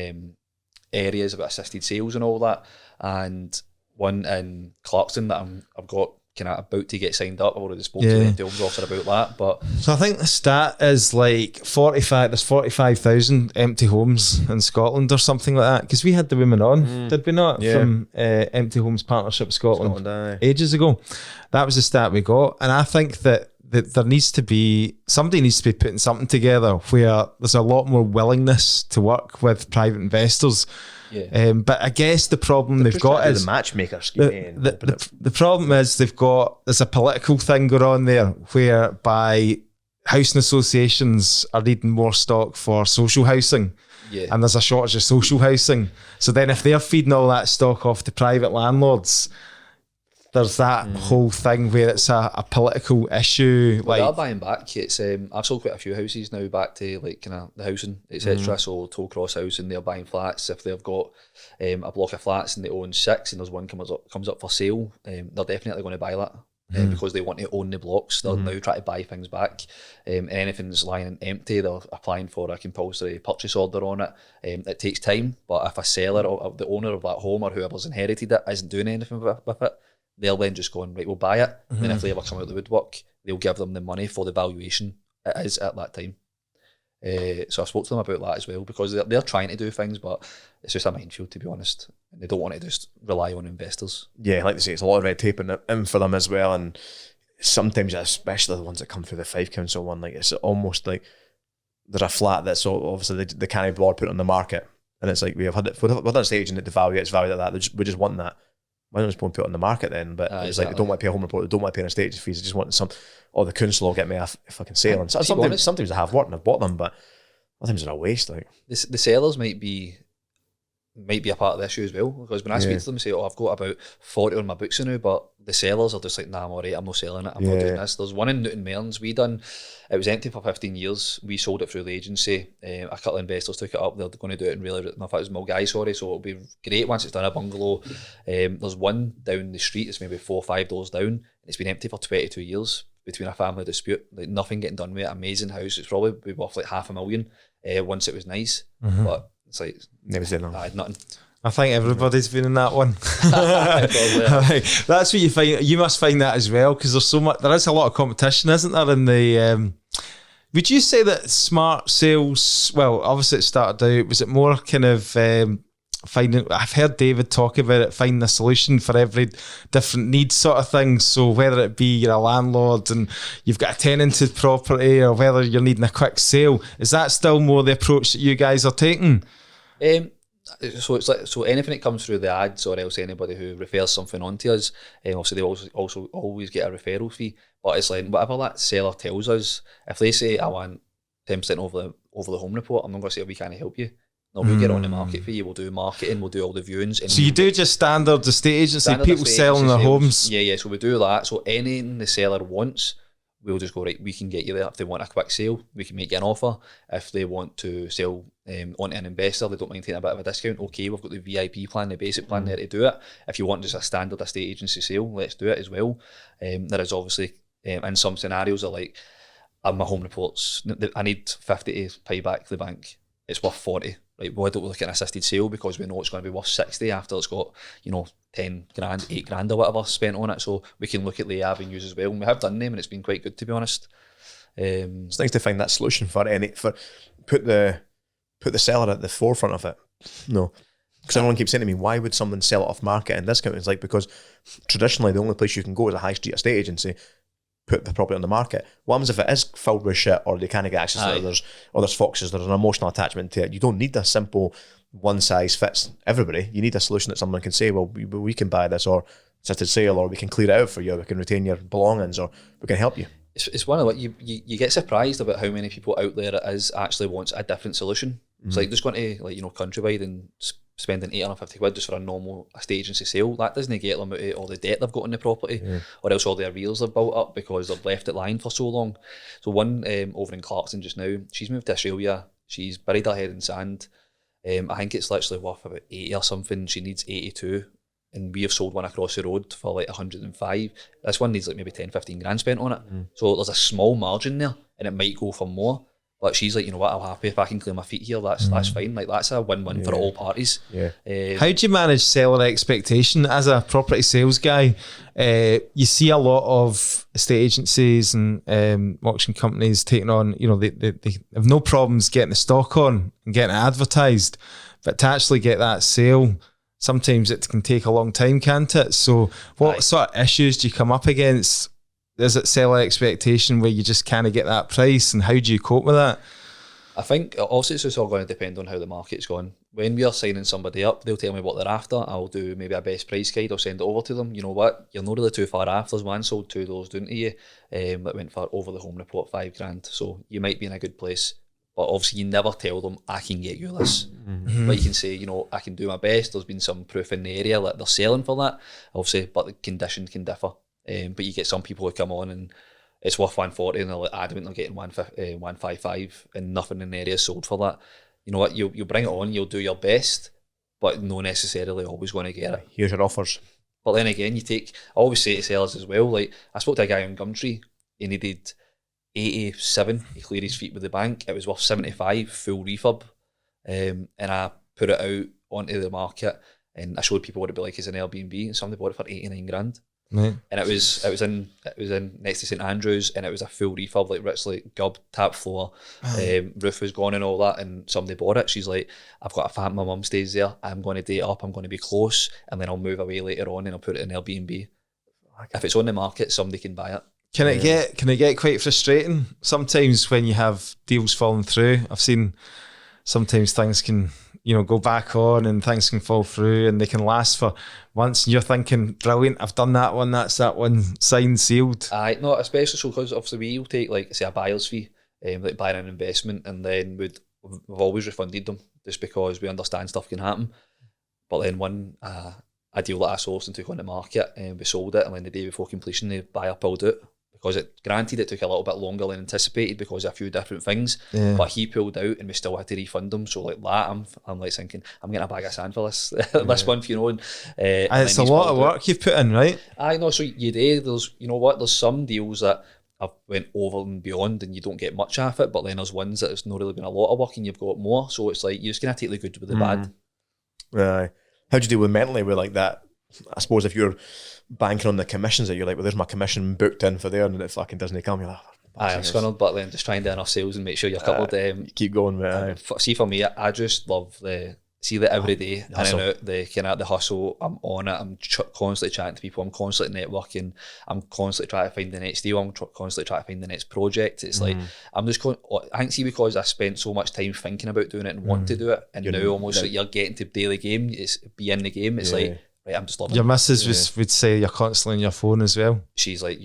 areas about assisted sales and all that, and one in Clarkson that I've got kind of about to get signed up. I've already spoken to the empty homes officer about that. But so I think the stat is like 45. There's 45,000 empty homes in Scotland or something like that. Because we had the women on, did we not? Yeah. From Empty Homes Partnership Scotland ages ago. That was the stat we got, and I think that there needs to be somebody needs to be putting something together where there's a lot more willingness to work with private investors. Yeah. But I guess the problem they've got is the matchmaker scheme. The problem is there's a political thing going on there whereby housing associations are needing more stock for social housing. Yeah. And there's a shortage of social housing. So then if they're feeding all that stock off to private landlords, there's that whole thing where it's a political issue. Well, like, they are buying back. It's I've sold quite a few houses now back to like kind of the housing, etc. So Tollcross housing, they're buying flats. If they've got a block of flats and they own 6 and there's one comes up for sale, they're definitely going to buy that. Because they want to own the blocks. They'll now try to buy things back. And anything's lying empty, they're applying for a compulsory purchase order on it. It takes time, but if a seller or the owner of that home or whoever's inherited it isn't doing anything with it, they'll then just go and, right, we'll buy it. And then if they ever come out of the woodwork, they'll give them the money for the valuation it is at that time. So I spoke to them about that as well, because they're trying to do things, but it's just a minefield, to be honest. And they don't want to just rely on investors. Yeah, like they say, it's a lot of red tape in for them as well. And sometimes, especially the ones that come through the Five Council one, like it's almost like there's a flat that's obviously they can't be put on the market. And it's like we're at a stage and it's valued at that. We just want that. Why don't we just put it on the market then? But it's exactly. Like they don't want to pay a home report, they don't want to pay an estate fees, they just want the council will get me a fucking sale. And sometimes I have worked and I've bought them, but sometimes they're a waste. Like the sellers might be a part of the issue as well, because when I speak to them and say, I've got about 40 on my books now, but the sellers are just like, nah, I'm alright, I'm not selling it, I'm not doing this. There's one in Newton Mearns it was empty for 15 years, we sold it through the agency, a couple of investors took it up, they're going to do it in really, no, it was Mulgai, so it'll be great once it's done, a bungalow. There's one down the street, it's maybe 4 or 5 doors down, and it's been empty for 22 years between a family dispute, like nothing getting done with it, amazing house, it's probably be worth like $500,000 once it was nice, but it's like never said no. Nothing. I think everybody's been in that one. That's what you find. You must find that as well, because there is a lot of competition, isn't there? In the would you say that smart sales? Well, obviously it started out. Was it more kind of finding? I've heard David talk about it, finding a solution for every different need, sort of thing. So whether it be you're a landlord and you've got a tenanted property, or whether you're needing a quick sale, is that still more the approach that you guys are taking? So it's like, so anything that comes through the ads, or else anybody who refers something on to us, obviously they also always get a referral fee. But it's like whatever that seller tells us, if they say I want 10% over the home report, I'm not going to say we can't help you. No, we'll get on the market for you. We'll do marketing. We'll do all the viewings. And so you do just standard estate agency, people selling their homes. Yeah. So we do that. So anything the seller wants, we'll just go, right, we can get you there. If they want a quick sale, we can make you an offer. If they want to sell onto an investor, they don't mind taking a bit of a discount. Okay, we've got the VIP plan, the basic plan there to do it. If you want just a standard estate agency sale, let's do it as well. There is obviously, in some scenarios, are like, my home reports, I need 50 to pay back the bank. It's worth 40. Right, why don't we look at an assisted sale, because we know it's going to be worth 60 after it's got, 10 grand, 8 grand or whatever spent on it. So we can look at the avenues as well. And we have done them and it's been quite good, to be honest. It's nice to find that solution for put the seller at the forefront of it. No. Because everyone keeps saying to me, why would someone sell it off market and discount? It's like, because traditionally the only place you can go is a high street estate agency, put the property on the market. What happens if it is filled with shit, or they can't get access to it, or there's foxes, there's an emotional attachment to it? You don't need a simple one size fits everybody. You need a solution that someone can say, well, we can buy this, or assisted sale, or we can clear it out for you, we can retain your belongings, or we can help you. It's one of what you get surprised about how many people out there it is actually wants a different solution. It's like just going to Countrywide and spending 850 quid just for a normal estate agency sale. That doesn't get them out of all the debt they've got on the property, or else all the arrears they've built up because they've left it lying for so long. So one over in Clarkson just now, she's moved to Australia, she's buried her head in sand. I think it's literally worth about 80 or something. She needs 82, and we have sold one across the road for like 105. This one needs like maybe 10-15 grand spent on it. So there's a small margin there, and it might go for more. But she's like, you know what, I'm happy if I can clear my feet here, that's fine. Like, that's a win-win for all parties. How do you manage seller expectation as a property sales guy? You see a lot of estate agencies and auction companies taking on, they have no problems getting the stock on and getting it advertised, but to actually get that sale, sometimes it can take a long time, can't it? So what sort of issues do you come up against? Is it seller expectation where you just can't get that price, and how do you cope with that? I think also it's just all going to depend on how the market's gone. When we are signing somebody up, they'll tell me what they're after. I'll do maybe a best price guide. I'll send it over to them. You know what? You're not really too far off. There's one sold 2 doors down to you that went for over the home report 5 grand. So you might be in a good place. But obviously you never tell them, I can get you this. But you can say, you know, I can do my best. There's been some proof in the area that they're selling for that, obviously, but the condition can differ. But you get some people who come on and it's worth 140 and they're like adamant they're getting 155 and nothing in the area is sold for that. You know what, you'll bring it on, you'll do your best, but not necessarily always going to get it. Here's your offers. But then again, I always say to sellers as well, like I spoke to a guy on Gumtree, he needed 87, he cleared his feet with the bank, it was worth 75, full refurb, and I put it out onto the market and I showed people what it'd be like as an Airbnb, and somebody bought it for 89 grand. Right. And it was in next to St Andrews, and it was a full refurb, like richly gubbed, tap floor, roof was gone and all that, and somebody bought it. She's like, I've got a family, my mum stays there, I'm going to date up, I'm going to be close, and then I'll move away later on and I'll put it in Airbnb. If it's on the market, somebody can buy it. Can it get quite frustrating sometimes when you have deals falling through? I've seen sometimes things can, you know, go back on and things can fall through and they can last for months and you're thinking, brilliant, I've done that one, that's that one, signed, sealed. No, especially so because obviously we'll take like say a buyer's fee, like buying an investment, and then we've always refunded them just because we understand stuff can happen. But then a deal that I sourced and took on the market, and we sold it, and then the day before completion the buyer pulled out. Because it took a little bit longer than anticipated because of a few different things, but he pulled out and we still had to refund him. So like that, I'm like thinking, I'm getting a bag of sand for this this month, you know. And it's a lot of work you've put in, right? I know. So you do. There's, you know what? There's some deals that I've went over and beyond, and you don't get much out of it. But then there's ones that it's not really been a lot of work, and you've got more. So it's like you're just gonna take the good with the bad. Right. How do you deal with mentally with like that? I suppose if you're banking on the commissions that you're like, well, there's my commission booked in for there, and it fucking doesn't come. You're like, I'm scunnered, but then just trying to do enough sales and make sure you're covered. Keep going, mate. See, for me, I just love the every day in and out, the kind of the hustle. I'm on it. I'm constantly chatting to people. I'm constantly networking. I'm constantly trying to find the next deal. I'm constantly trying to find the next project. It's like I'm just I think because I spent so much time thinking about doing it and want to do it, and now almost like you're getting to daily game. It's be in the game. It's like. Right, I'm just loving your missus would say you're constantly on your phone as well. She's like,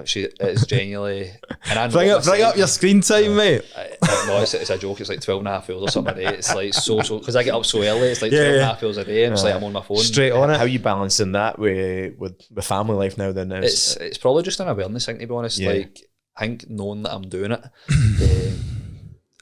she is genuinely. And I bring up your screen time, mate. No, it's a joke. It's like 12 and a half hours or something a day. It's like so because I get up so early. It's like 12 and a half hours a day, and it's like I'm on my phone straight on it. How are you balancing that with family life now? Then it's probably just an awareness thing, to be honest. Like I think knowing that I'm doing it,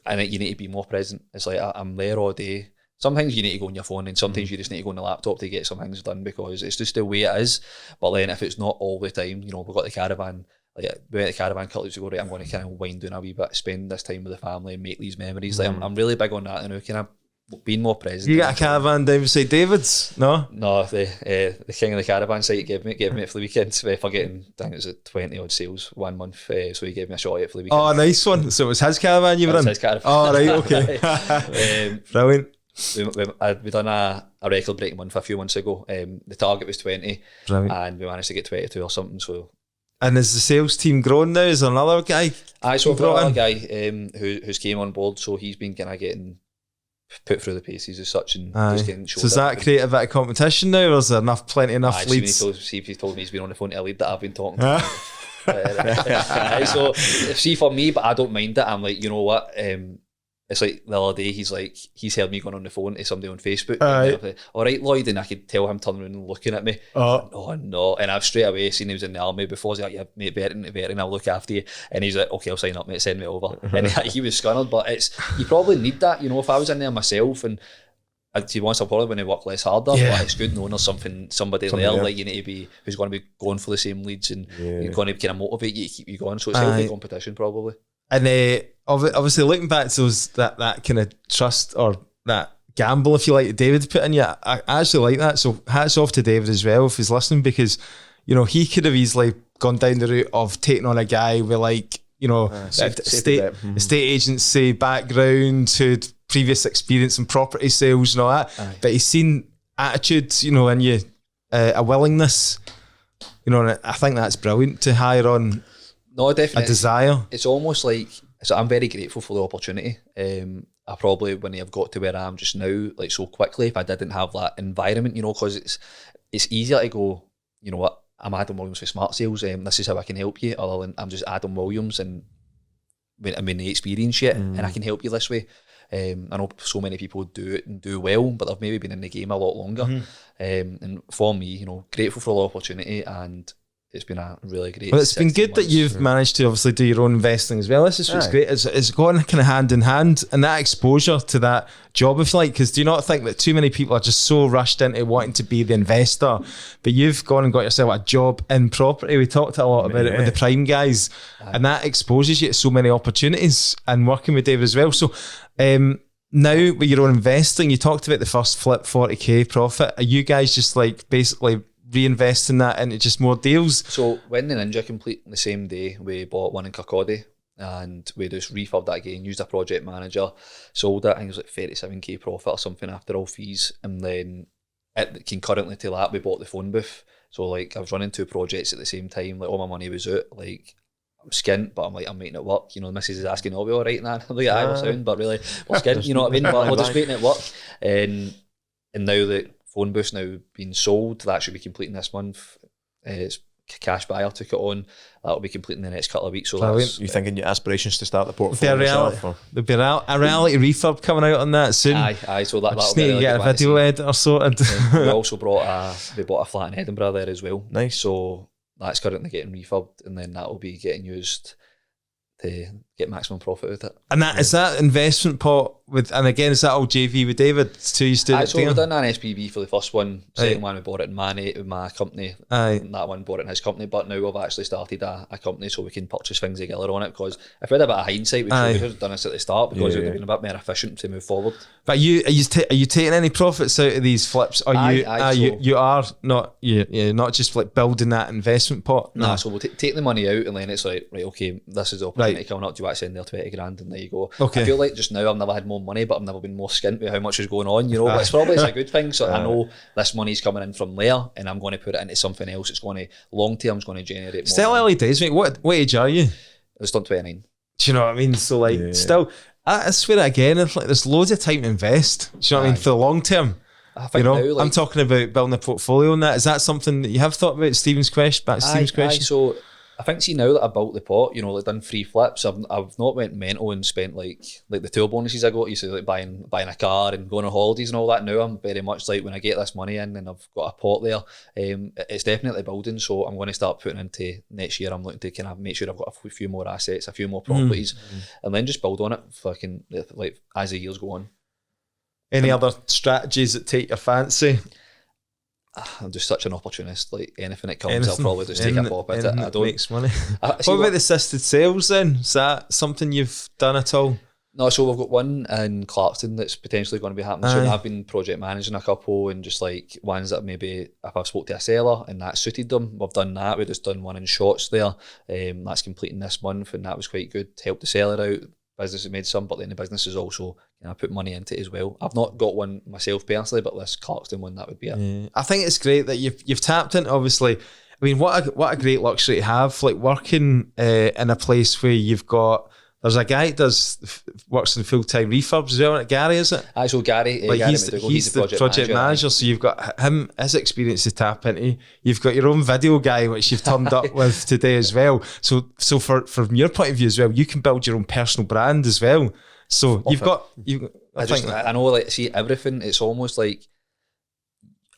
and you need to be more present. It's like I'm there all day. Sometimes you need to go on your phone, and sometimes you just need to go on the laptop to get some things done because it's just the way it is. But then if it's not all the time, you know, we've got the caravan. Like we went to the caravan a couple of weeks ago, right, I'm going to kind of wind down a wee bit, spend this time with the family and make these memories. Like I'm really big on that, you know, kind of being more present. You got a caravan down beside David's? No, the king of the caravan site gave me it for the weekend for getting, I think it was at 20 odd sales 1 month, so he gave me a shot at it for the weekend. Oh, nice one. So it was his caravan you were in? His caravan. Oh, right, okay. Brilliant. We done a record breaking month a few months ago. The target was 20. Brilliant. And we managed to get 22 or something. So, and is the sales team grown now? Is there another guy? So I've got another guy who's came on board, so he's been kind of getting put through the paces as such, and just getting showed. So does that create a bit of competition now, or is there plenty enough leads? He told me he's been on the phone to a lead that I've been talking to. So see, for me, but I don't mind it. I'm like, you know what? It's like the other day, he's heard me going on the phone to somebody on Facebook. And like, all right, Lloyd, and I could tell him turning around and looking at me. Oh no! And I've straight away seen he was in the army before. He's like, yeah, mate, veteran, I'll look after you. And he's like, okay, I'll sign up, mate, send me over. And he was scunnered, but you probably need that, you know. If I was in there myself, and once I'll probably want to work less harder, but it's good knowing there's somebody there like you need to be, who's going to be going for the same leads, and you're going to kind of motivate you to keep you going. So it's healthy competition probably. And obviously looking back to those that kind of trust or that gamble, if you like, that David put in, I actually like that. So hats off to David as well if he's listening, because you know he could have easily gone down the route of taking on a guy with like, you know, estate agency background, who'd previous experience in property sales and all that. But he's seen attitude, you know, in you, a willingness, you know, and I think that's brilliant to hire on. No, definitely. A desire. It's almost like, so I'm very grateful for the opportunity. I probably wouldn't have got to where I am just now, like so quickly, if I didn't have that environment, you know, because it's easier to go, you know what, I'm Adam Williams for Smart Sales, this is how I can help you, other than I'm just Adam Williams, and the experience yet, and I can help you this way. I know so many people do it and do well, but they've maybe been in the game a lot longer. And for me, you know, grateful for the opportunity, and it's been a really great. Well, it's been good that you've managed to obviously do your own investing as well. This is what's great. It's gone kind of hand in hand, and that exposure to that job, if you like, because do you not think that too many people are just so rushed into wanting to be the investor, but you've gone and got yourself a job in property. We talked a lot about it with the prime guys, and that exposes you to so many opportunities, and working with Dave as well. So now with your own investing, you talked about the first flip 40k profit. Are you guys just like basically reinvesting that into just more deals? So when the Ninja complete the same day, we bought one in Kirkcaldy, and we just refurbed that again, used a project manager, sold it. I think it was like 37k profit or something after all fees, and then concurrently to that, we bought the phone booth. So like I was running 2 projects at the same time, like all my money was out, like I'm skint, but I'm like, I'm making it work. You know, the missus is asking, "Oh, we all right now?" I'm like, "Aye, we're sound," but really, we're skint. You know what I mean? But we're just making it work. And now that phone booth's now being sold, that should be completing this month. It's cash buyer took it on. That'll be completing the next couple of weeks. So that's, you thinking your aspirations to start the portfolio? There'll be a reality refurb coming out on that soon. Aye. So that'll just be need to get a video editor sorted. We also bought a flat in Edinburgh there as well. Nice. So that's currently getting refurbed, and then that will be getting used to get maximum profit out of it. And that is that investment pot with, and again, is that all JV with David? So you still so we've done an SPV for the first one. Second one we bought it in Manny with my company. And that one bought it in his company. But now we've actually started a company so we can purchase things together on it, because if we had a bit of hindsight, we should have done this at the start, because it would have been a bit more efficient to move forward. But are you taking any profits out of these flips? Or you are not you're not just like building that investment pot? No, so we'll take the money out, and then it's like, right, okay, this is the opportunity coming up. Do you want to send there 20 grand, and there you go. Okay. I feel like just now I've never had more money, but I've never been more skint with how much is going on, you know. But it's probably a good thing. So I know this money's coming in from there, and I'm going to put it into something else. It's going to long term, it's going to generate more. Still early days, mate. What age are you? I was done 29. Do you know what I mean? So like, still, I swear again, it's like there's loads of time to invest. Do you know what I mean, for the long term? I think now, like, I'm talking about building a portfolio on that. Is that something that you have thought about? Stephen's question. So I think, see, now that I built the pot, you know, like done 3 flips, I've not went mental and spent like the tour bonuses I got, you see, like buying a car and going on holidays and all that. Now I'm very much like, when I get this money in and I've got a pot there, it's definitely building. So I'm going to start putting into next year. I'm looking to kind of make sure I've got a few more assets, a few more properties, and then just build on it fucking like as the years go on. Any other strategies that take your fancy? I'm just such an opportunist. Like anything that comes, I'll probably just take a pop at it. I don't makes money. What about the assisted sales then? Is that something you've done at all? No, so we've got one in Clarkston that's potentially going to be happening soon. I've been project managing a couple, and just like ones that maybe if I've spoke to a seller and that suited them, we've done that. We've just done one in Shots there. That's completing this month, and that was quite good to help the seller out. Business has made some, but then the business is also, you know, I put money into it as well. I've not got one myself personally, but this Clarkston one, that would be it. I think it's great that you've tapped into, obviously. I mean, what a great luxury to have, like working in a place where you've got, there's a guy that works in full-time refurbs as well, Gary, is it? So Gary, like Gary he's the project manager, so you've got his experience to tap into. You've got your own video guy, which you've turned up with today as well. So from your point of view as well, you can build your own personal brand as well. So I know, like, see, everything, it's almost like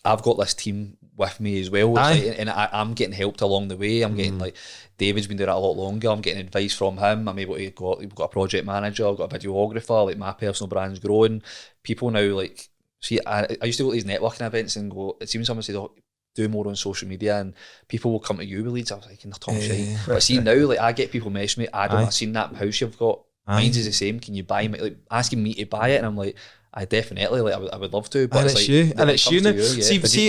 I've got this team with me as well, and I'm getting helped along the way. I'm getting, like, David's been doing it a lot longer. I'm getting advice from him. I'm able to we've got a project manager, I've got a videographer. Like, my personal brand's growing. People now, like, see, I used to go to these networking events and go, it seems someone said, "Oh, do more on social media," and people will come to you with leads. I was like, "They're talking shit." But see, now, like, I get people messaging me, I've seen that house you've got. Mine's is the same. Can you buy me? Like, asking me to buy it, and I'm like, I definitely, like, I would love to. But and it's you, and it's you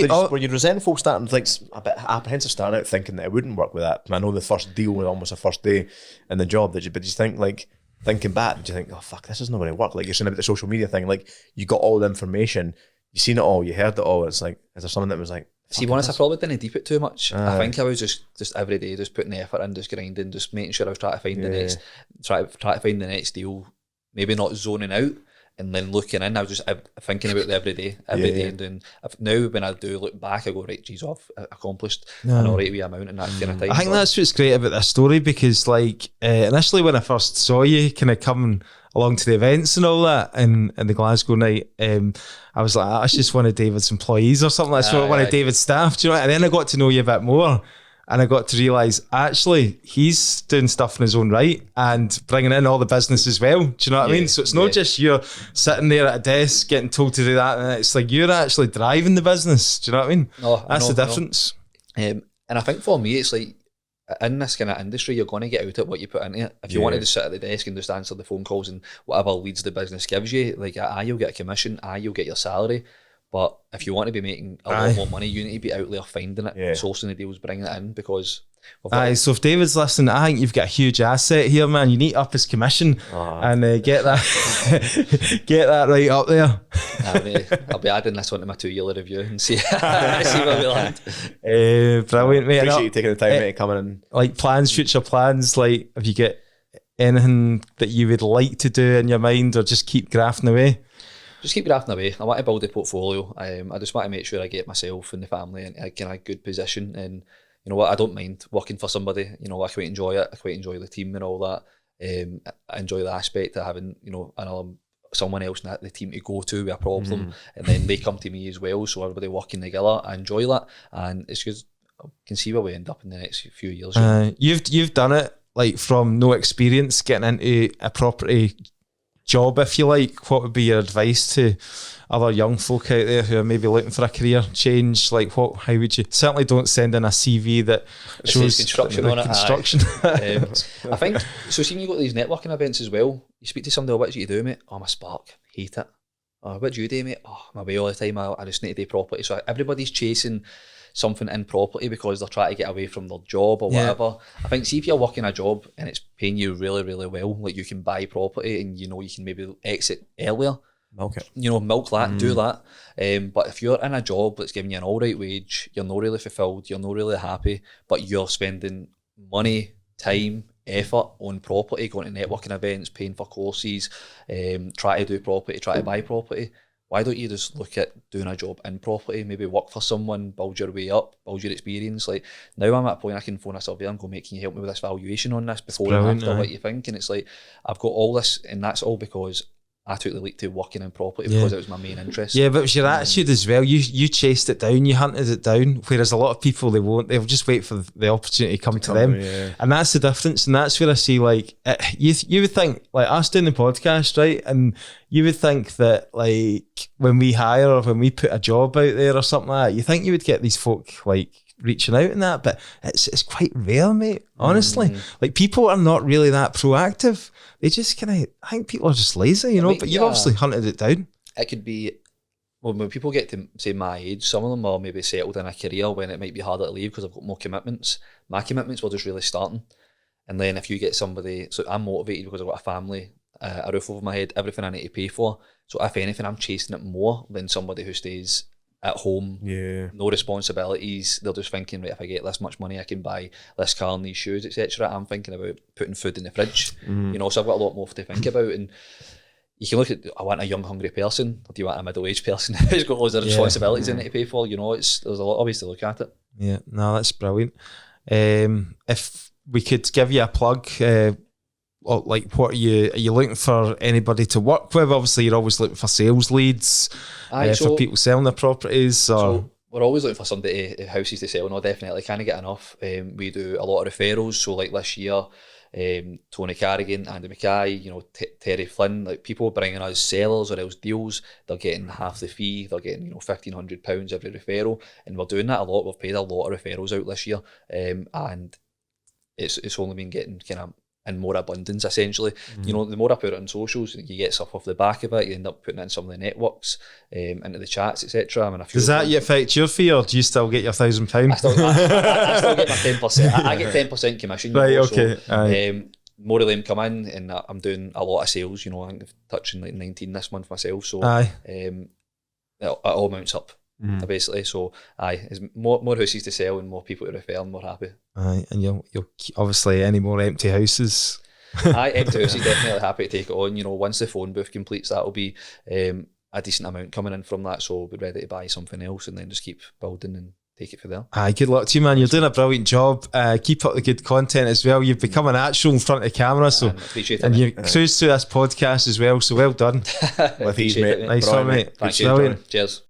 now. Were you resentful starting, like, a bit apprehensive starting out, thinking that it wouldn't work with that? I know the first deal was almost the first day in the job. But you think, like, thinking back, did you think, oh fuck, this is not going to work? Like, you're saying about the social media thing, like, you got all the information, you seen it all, you heard it all. It's like, is there something that was like? See, honest, I probably didn't deep it too much. I think I was just every day, just putting the effort in, just grinding, just making sure I was trying to find the next, try to find the next deal. Maybe not zoning out, and then looking in, I'm thinking about it every day, and doing. Now when I do look back, I go, right, geez, I've accomplished an alright wee amount in that kind of time. I think that's what's great about this story, because like initially when I first saw you kind of coming along to the events and all that in the Glasgow night, I was like, that's just one of David's employees or something. That's one of David's staff, do you know? And then I got to know you a bit more, and I got to realise actually he's doing stuff in his own right and bringing in all the business as well. Do you know what I mean? So it's not just you're sitting there at a desk getting told to do that, and it's like you're actually driving the business. Do you know what I mean? That's the difference. And I think for me, it's like, in this kind of industry, you're going to get out at what you put into it. If you wanted to sit at the desk and just answer the phone calls and whatever leads the business gives you, like, you'll get a commission, you'll get your salary. But if you want to be making a lot more money, you need to be out there finding it, sourcing the deals, bringing it in, because... So if David's listening, I think you've got a huge asset here, man. You need to up his commission and get that get that right up there. I'll be adding this one to my 2-year review and see where we land. Brilliant, mate. Appreciate you taking the time, mate, coming in. Like future plans, like have you got anything that you would like to do in your mind, or just keep grafting away? Just keep grafting away. I want to build a portfolio. I just want to make sure I get myself and the family in a kind of good position. And you know what, I don't mind working for somebody. You know, I quite enjoy it. I quite enjoy the team and all that. I enjoy the aspect of having, you know, someone else in the team to go to with a problem, and then they come to me as well. So everybody working together. I enjoy that, and it's good. I can see where we end up in the next few years. You've done it like from no experience, getting into a property job, if you like. What would be your advice to other young folk out there who are maybe looking for a career change? Like, how would you? Certainly don't send in a CV that shows construction on it. Construction. I think so. Seeing you got these networking events as well, you speak to somebody, what do you do, mate? Oh, I'm a spark, hate it. Oh, what do you do, mate? Oh, I'm away all the time. I just need to do property. So everybody's chasing something in property because they're trying to get away from their job or whatever. I think, see, if you're working a job and it's paying you really, really well, like you can buy property and you know you can maybe exit earlier. Milk it. You know, milk that, do that. But if you're in a job that's giving you an all right wage, you're not really fulfilled, you're not really happy, but you're spending money, time, effort on property, going to networking events, paying for courses, try to do property, try to buy property. Why don't you just look at doing a job in property, maybe work for someone, build your way up, build your experience? Like, now I'm at a point I can phone a surveyor and go, mate, can you help me with this valuation on this before and after, what you think? And it's like, I've got all this, and that's all because I took the leap to working in property because it was my main interest. Yeah, but it was your attitude as well. You chased it down, you hunted it down, whereas a lot of people, they won't. They'll just wait for the opportunity to come to them. Yeah. And that's the difference. And that's where I see, like, you would think, like us doing the podcast, right? And you would think that, like, when we hire or when we put a job out there or something like that, you think you would get these folk, like, reaching out and that, but it's quite rare, mate, honestly. Like, people are not really that proactive. They just kind of, I think people are just lazy, you know, but you've obviously hunted it down. It could be, well, when people get to, say, my age, some of them are maybe settled in a career when it might be harder to leave because I've got more commitments. My commitments were just really starting. And then if you get somebody, so I'm motivated because I've got a family, a roof over my head, everything I need to pay for. So if anything, I'm chasing it more than somebody who stays at home, no responsibilities. They're just thinking, right, if I get this much money, I can buy this car and these shoes, etc. I'm thinking about putting food in the fridge, you know, so I've got a lot more to think about. And you can look at, I want a young, hungry person, or do you want a middle-aged person who's got loads of responsibilities in it to pay for? You know, there's a lot of ways to look at it. Yeah, no, that's brilliant. If we could give you a plug, like, what are you looking for anybody to work with? Obviously, you're always looking for sales leads for people selling their properties. So we're always looking for somebody, houses to sell. No, definitely, can't get enough. We do a lot of referrals. So like this year, Tony Carrigan, Andy Mackay, you know, Terry Flynn, like people bringing us sellers or else deals. They're getting half the fee. They're getting, you know, £1,500 every referral, and we're doing that a lot. We've paid a lot of referrals out this year, and it's only been getting kind of in more abundance, essentially. You know, the more I put it on socials, you get stuff off the back of it, you end up putting it in some of the networks, into the chats, etc. I mean, does that affect your fee, or do you still get your £1,000? I still get my 10%. I get 10% commission. Right, okay. So, more of them come in, and I'm doing a lot of sales. You know, I think I'm touching like 19 this month myself. So it all mounts up. Basically, so as more houses to sell and more people to refer, I'm more happy. And you'll obviously, any more empty houses M2's is definitely happy to take it on. You know, once the phone booth completes, that'll be a decent amount coming in from that. So we're ready to buy something else and then just keep building and take it for there. Aye, good luck to you, man. You're doing a brilliant job. Keep up the good content as well. You've become a natural in front of the camera, so and you cruise through this podcast as well. So well done. With ease, mate. Nice one, mate. Thank you. Brilliant. Cheers.